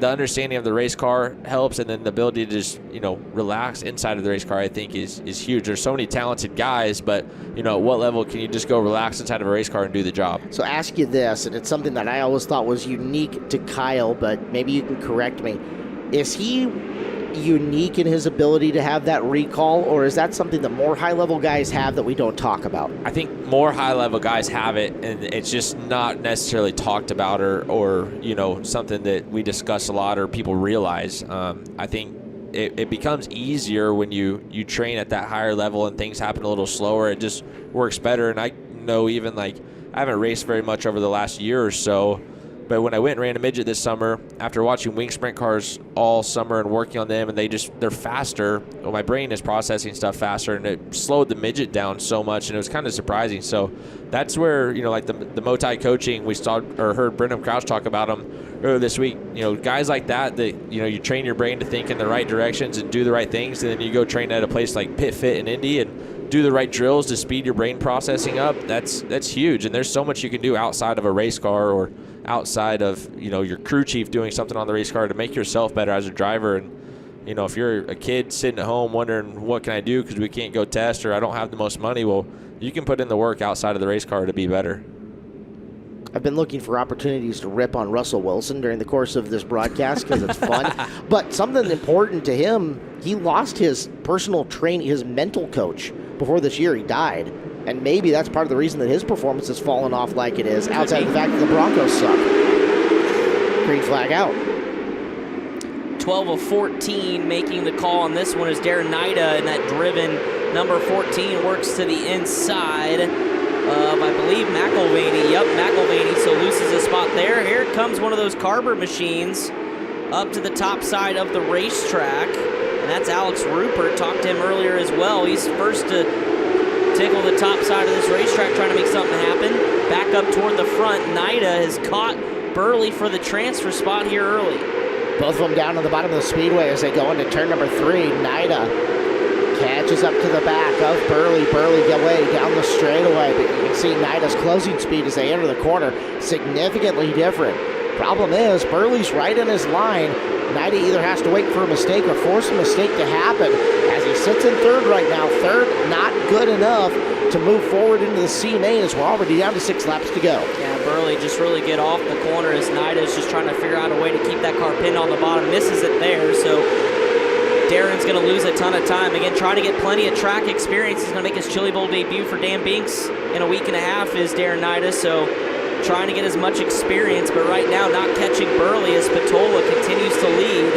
the understanding of the race car helps, and then the ability to just, relax inside of the race car, I think, is huge. There's so many talented guys, but, at what level can you just go relax inside of a race car and do the job? So ask you this, and it's something that I always thought was unique to Kyle, but maybe you can correct me. Is he unique in his ability to have that recall, or is that something that more high-level guys have that we don't talk about? I think more high-level guys have it, and it's just not necessarily talked about or something that we discuss a lot or people realize. I think it becomes easier when you train at that higher level and things happen a little slower. It just works better, and I know even I haven't raced very much over the last year or so, But when I went and ran a midget this summer, after watching wing sprint cars all summer and working on them, and they're faster. Well, my brain is processing stuff faster, and it slowed the midget down so much, and it was kind of surprising. So that's where, like the Motai coaching, we saw or heard Brendan Crouch talk about them earlier this week. Guys like that, you train your brain to think in the right directions and do the right things, and then you go train at a place like Pit Fit in Indy and do the right drills to speed your brain processing up. That's huge, and there's so much you can do outside of a race car or outside of your crew chief doing something on the race car to make yourself better as a driver. And if you're a kid sitting at home wondering what can I do because we can't go test or I don't have the most money, well, you can put in the work outside of the race car to be better. I've been looking for opportunities to rip on Russell Wilson during the course of this broadcast because it's fun. But something important to him, he lost his personal his mental coach before this year. He died. And maybe that's part of the reason that his performance has fallen off like it is, outside of the fact that the Broncos suck. Green flag out. 12 of 14 making the call on this one is Darren Nida, and that driven number 14 works to the inside of, I believe, McElvaney. Yep, McElvaney, so loses a spot there. Here comes one of those Carber machines up to the top side of the racetrack, and that's Alex Rupert. Talked to him earlier as well. He's first to tickle the top side of this racetrack, trying to make something happen. Back up toward the front. Nida has caught Burley for the transfer spot here early. Both of them down on the bottom of the speedway as they go into turn number 3. Nida catches up to the back of Burley. Burley away down the straightaway, but you can see Nida's closing speed as they enter the corner significantly different. Problem is, Burley's right in his line. Nida either has to wait for a mistake or force a mistake to happen as he sits in third right now. Third, not good enough to move forward into the C main as we're already down to 6 laps to go. Yeah, Burley just really get off the corner as Nida's just trying to figure out a way to keep that car pinned on the bottom. Misses it there, so Darren's going to lose a ton of time. Again, trying to get plenty of track experience. He's going to make his Chili Bowl debut for Dan Binks in a week and a half is Darren Nida, so trying to get as much experience, but right now not catching Burley as Spatola continues to lead.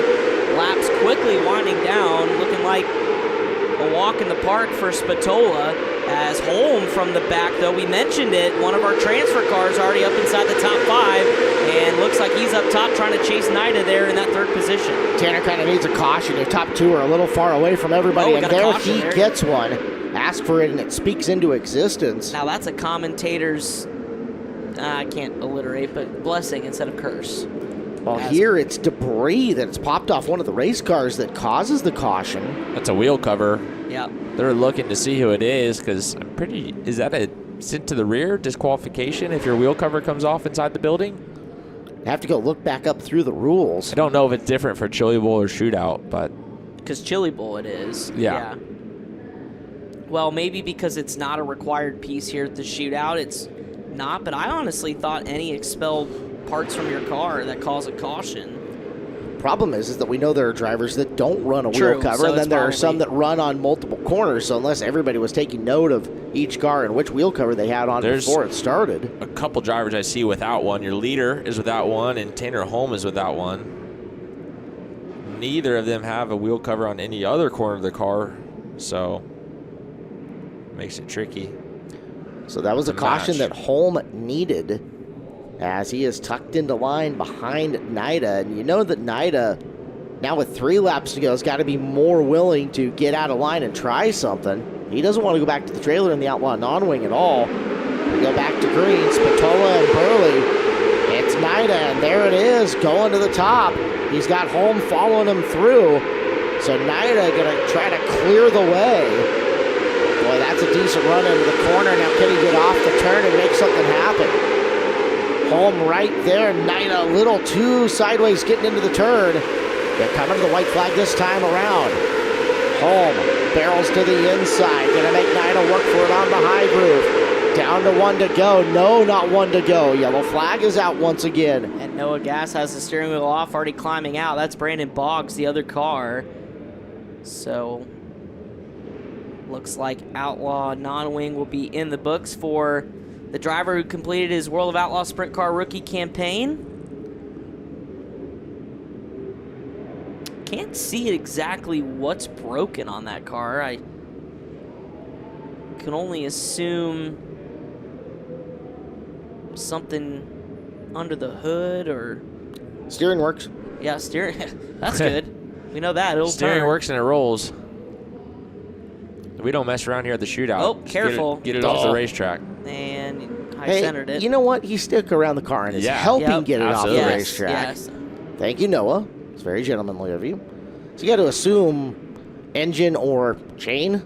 Laps quickly winding down, looking like a walk in the park for Spatola. As Holm from the back, though, we mentioned it, one of our transfer cars already up inside the top 5, and looks like he's up top trying to chase Nida there in that third position. Tanner kind of needs a caution. Your top 2 are a little far away from everybody, and there he gets one. Ask for it, and it speaks into existence. Now that's a commentator's, I can't alliterate, but blessing instead of curse. Well, here it's debris that's popped off one of the race cars that causes the caution. That's a wheel cover. Yep. They're looking to see who it is because is that a sent to the rear disqualification if your wheel cover comes off inside the building? I have to go look back up through the rules. I don't know if it's different for Chili Bowl or Shootout, but. Because Chili Bowl it is. Yeah. Well, maybe because it's not a required piece here at the Shootout, it's not, but I honestly thought any expelled parts from your car that cause a caution. Problem is that we know there are drivers that don't run a wheel cover, and then there are some that run on multiple corners, so unless everybody was taking note of each car and which wheel cover they had on before it started. A couple drivers I see without one. Your leader is without one, and Tanner Holm is without one. Neither of them have a wheel cover on any other corner of the car, so makes it tricky. So that was a caution that Holm needed, as he is tucked into line behind Nida. And you know that Nida, now with 3 laps to go, has got to be more willing to get out of line and try something. He doesn't want to go back to the trailer in the Outlaw non-wing at all. We go back to green, Spatola and Burley. It's Nida, and there it is, going to the top. He's got Holm following him through. So Nida going to try to clear the way. Boy, that's a decent run into the corner. Now can he get off the turn and make something happen? Holm right there. Nida a little too sideways getting into the turn. They're coming to the white flag this time around. Holm barrels to the inside. Gonna make Nida work for it on the high groove. Down to 1 to go. No, not 1 to go. Yellow flag is out once again. And Noah Gass has the steering wheel off, already climbing out. That's Brandon Boggs, the other car. So looks like Outlaw non-wing will be in the books for the driver who completed his World of Outlaw Sprint Car rookie campaign. Can't see exactly what's broken on that car. I can only assume something under the hood or? Steering works. Yeah, steering. That's good. We know that. It'll Steering turn. works and it rolls. We don't mess around here at the shootout. Oh, Just careful. Get it off the racetrack. And Hey, centered it. you know what? He stuck around the car and is helping get it off the racetrack. Yes. Thank you, Noah. It's very gentlemanly of you. So you got to assume engine or chain.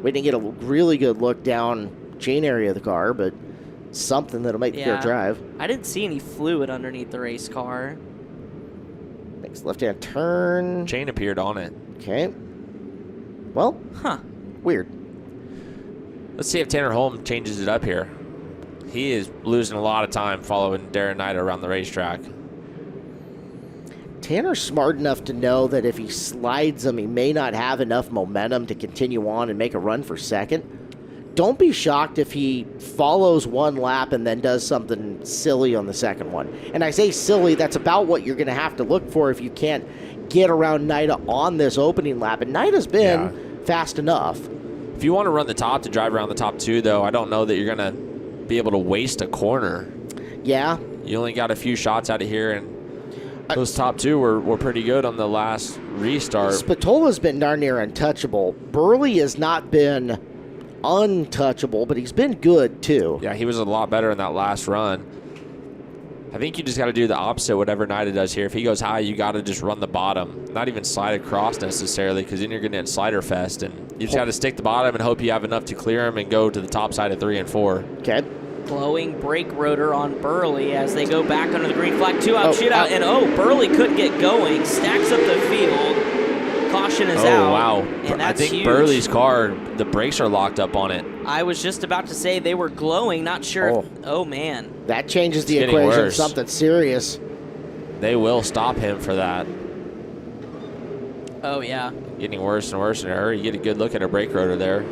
We didn't get a really good look down chain area of the car, but something that'll make the car drive. I didn't see any fluid underneath the race car. Next left-hand turn. Chain appeared on it. Okay. Well, weird. Let's see if Tanner Holm changes it up here. He is losing a lot of time following Darren Knight around the racetrack. Tanner's smart enough to know that if he slides him, he may not have enough momentum to continue on and make a run for second. Don't be shocked if he follows one lap and then does something silly on the second one. And I say silly, that's about what you're going to have to look for if you can't get around Nida on this opening lap. And Nida's been fast enough. If you want to run the top to drive around the top two, though, I don't know that you're going to be able to waste a corner. Yeah. You only got a few shots out of here, and those top two were pretty good on the last restart. Spatola's been darn near untouchable. Burley has not been untouchable, but he's been good, too. Yeah, he was a lot better in that last run. I think you just got to do the opposite, whatever Nida does here. If he goes high, you got to just run the bottom. Not even slide across necessarily, because then you're going to get slider fest. And you just got to stick the bottom and hope you have enough to clear him and go to the top side of 3 and 4. Okay. Glowing brake rotor on Burley as they go back under the green flag. 2-out shootout. And Burley couldn't get going. Stacks up the field. Caution is out. Oh, wow. And that's I think huge. Burley's car, the brakes are locked up on it. I was just about to say they were glowing. Not sure. Oh man. That changes the equation. Worse. Something serious. They will stop him for that. Oh, yeah. Getting worse and worse in a hurry. You get a good look at her brake rotor there.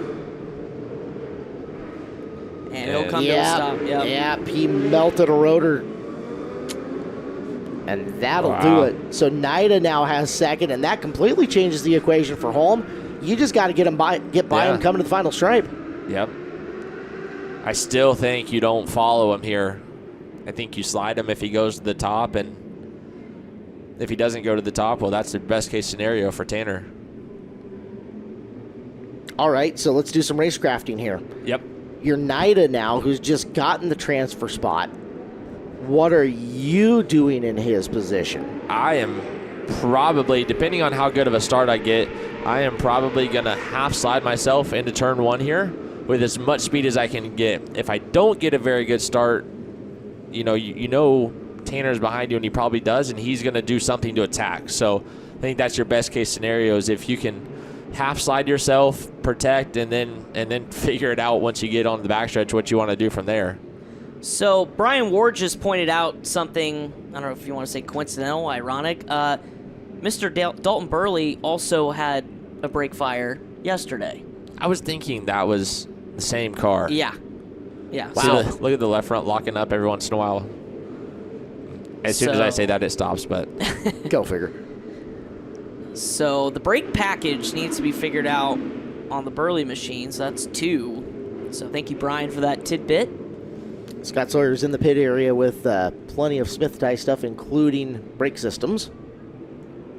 And he'll come to a stop. Yep, he melted a rotor. And that'll do it. So Nida now has second, and that completely changes the equation for Holm. You just got to get by him coming to the final stripe. Yep. I still think you don't follow him here. I think you slide him if he goes to the top, and if he doesn't go to the top, well, that's the best case scenario for Tanner. All right, so let's do some racecrafting here. Yep. You're Nida now, who's just gotten the transfer spot. What are you doing in his position? I am probably, depending on how good of a start I get, I am probably going to half slide myself into turn 1 here with as much speed as I can get. If I don't get a very good start, you know Tanner's behind you, and he probably does, and he's going to do something to attack. So I think that's your best case scenario, is if you can half slide yourself, protect, and then figure it out once you get on the backstretch what you want to do from there. So Brian Ward just pointed out something, I don't know if you want to say coincidental, ironic. Mr. Dalton Burley also had a brake fire yesterday. I was thinking that was the same car. Yeah. Yeah. Wow. Look at the left front locking up every once in a while. As soon as I say that, it stops, but go figure. So the brake package needs to be figured out on the Burley machine, so that's 2. So thank you, Brian, for that tidbit. Scott Sawyer's in the pit area with plenty of Smith tie stuff, including brake systems.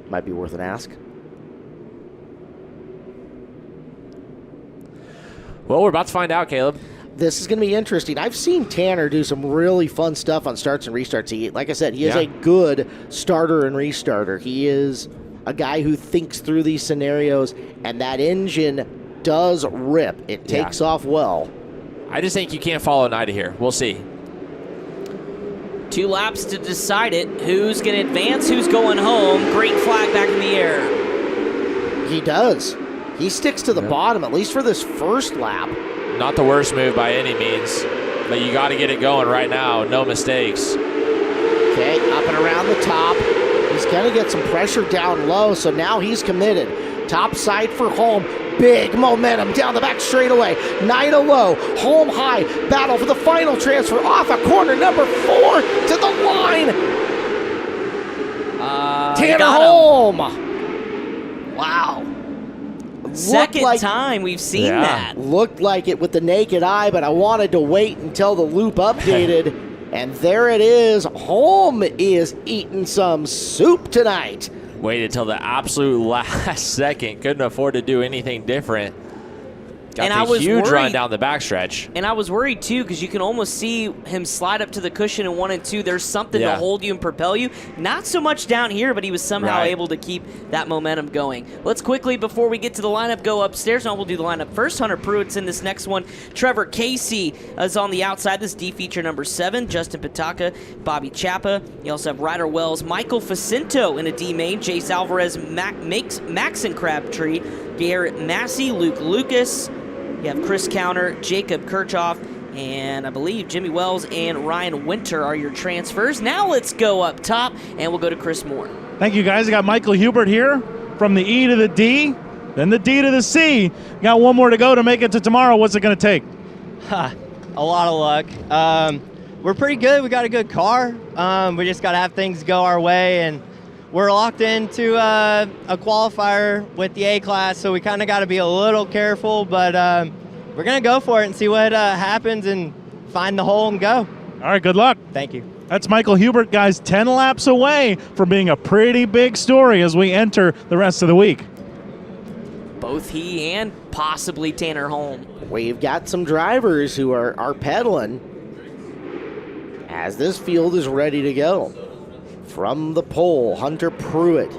Might be worth an ask. Well, we're about to find out, Caleb. This is going to be interesting. I've seen Tanner do some really fun stuff on starts and restarts. Like I said, he is a good starter and restarter. He is a guy who thinks through these scenarios, and that engine does rip. It takes off well. I just think you can't follow Nida here. We'll see. 2 laps to decide it. Who's going to advance? Who's going home? Green flag back in the air. He does. He sticks to the bottom, at least for this first lap. Not the worst move by any means, but you got to get it going right now. No mistakes. Okay, up and around the top. He's going to get some pressure down low, so now he's committed. Top side for Holm. Big momentum down the back straightaway. Nida low, Holm high. Battle for the final transfer off a corner number 4 to the line. Tanner Holm. Wow. Second time we've seen that. Looked like it with the naked eye, but I wanted to wait until the loop updated. And there it is. Holm is eating some soup tonight. Waited till the absolute last second. Couldn't afford to do anything different. Got And the huge worried, run down the backstretch. And I was worried, too, because you can almost see him slide up to the cushion in 1 and 2. There's something to hold you and propel you. Not so much down here, but he was somehow able to keep that momentum going. Let's quickly, before we get to the lineup, go upstairs. Now we'll do the lineup first. Hunter Pruitt's in this next one. Trevor Casey is on the outside. This D feature number 7. Justin Pataka, Bobby Chappa. You also have Ryder Wells, Michael Facinto in a D main. Jace Alvarez, Maxon Crabtree, Garrett Massey, Luke Lucas. You have Chris Counter, Jacob Kirchhoff, and I believe Jimmy Wells and Ryan Winter are your transfers. Now let's go up top, and we'll go to Chris Moore. Thank you, guys. I got Michael Hubert here from the E to the D, then the D to the C. Got one more to go to make it to tomorrow. What's it going to take? A lot of luck. We're pretty good. We got a good car. We just got to have things go our way, and we're locked into a qualifier with the A-Class, so we kind of got to be a little careful, but we're going to go for it and see what happens and find the hole and go. All right, good luck. Thank you. That's Michael Hubert, guys, 10 laps away from being a pretty big story as we enter the rest of the week. Both he and possibly Tanner Holm. We've got some drivers who are pedaling as this field is ready to go. From the pole, Hunter Pruitt.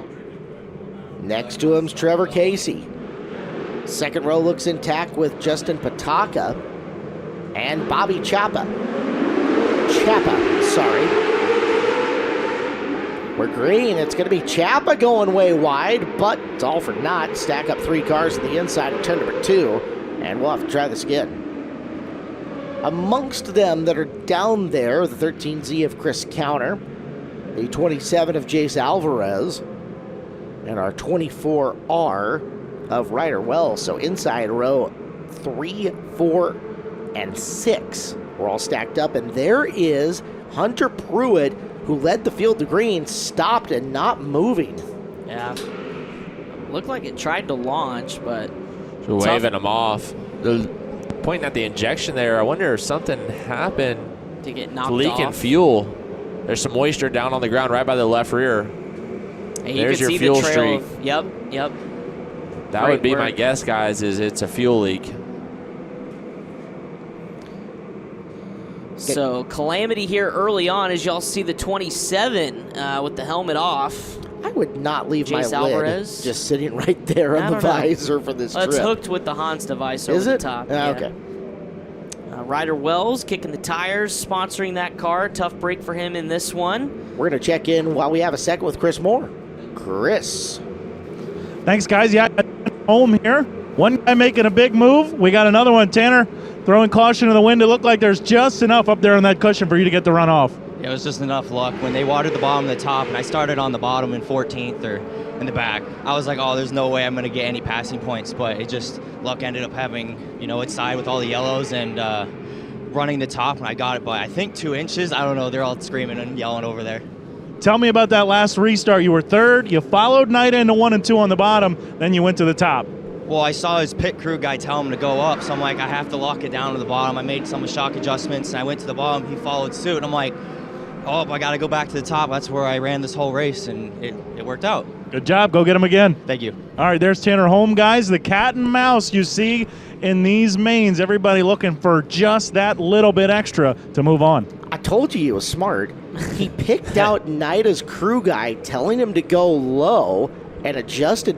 Next to him's Trevor Casey. Second row looks intact with Justin Pataka and Bobby Chappa. We're green. It's going to be Chappa going way wide, but it's all for naught. Stack up 3 cars on the inside of turn number 2, and we'll have to try this again. Amongst them that are down there, the 13Z of Chris Counter, the 27 of Jace Alvarez, and our 24R of Ryder Wells. So inside row 3, 4, and 6. We're all stacked up, and there is Hunter Pruitt, who led the field to green, stopped and not moving. Yeah. Looked like it tried to launch, but... Waving him off. Pointing at the injection there, I wonder if something happened. To get knocked leaking off. Fuel. There's some moisture down on the ground right by the left rear. There's your fuel streak. Yep. That would be my guess, guys, is it's a fuel leak. So calamity here early on as y'all see the 27 with the helmet off. I would not leave Jace my Alvarez. lid just sitting right there on the visor for this trip. It's hooked with the Hans device over the top. Okay. Ryder Wells kicking the tires, sponsoring that car. Tough break for him in this one. We're going to check in while we have a second with Chris Moore. Chris. Thanks, guys. Yeah, home here. One guy making a big move. We got another one, Tanner, throwing caution to the wind. It looked like there's just enough up there on that cushion for you to get the run off. It was just enough luck. When they watered the bottom and the top, and I started on the bottom in 14th or in the back, I was like, oh, there's no way I'm going to get any passing points. But it just, luck ended up having, its side with all the yellows and running the top, and I got it by, I think, 2 inches. I don't know. They're all screaming and yelling over there. Tell me about that last restart. You were third. You followed Knight into 1 and 2 on the bottom. Then you went to the top. Well, I saw his pit crew guy tell him to go up, so I'm like, I have to lock it down to the bottom. I made some shock adjustments, and I went to the bottom. He followed suit, and I'm like, oh, I got to go back to the top. That's where I ran this whole race, and it worked out. Good job. Go get him again. Thank you. All right, there's Tanner Holm, guys. The cat and mouse you see in these mains. Everybody looking for just that little bit extra to move on. I told you he was smart. He picked out Nida's crew guy, telling him to go low and adjusted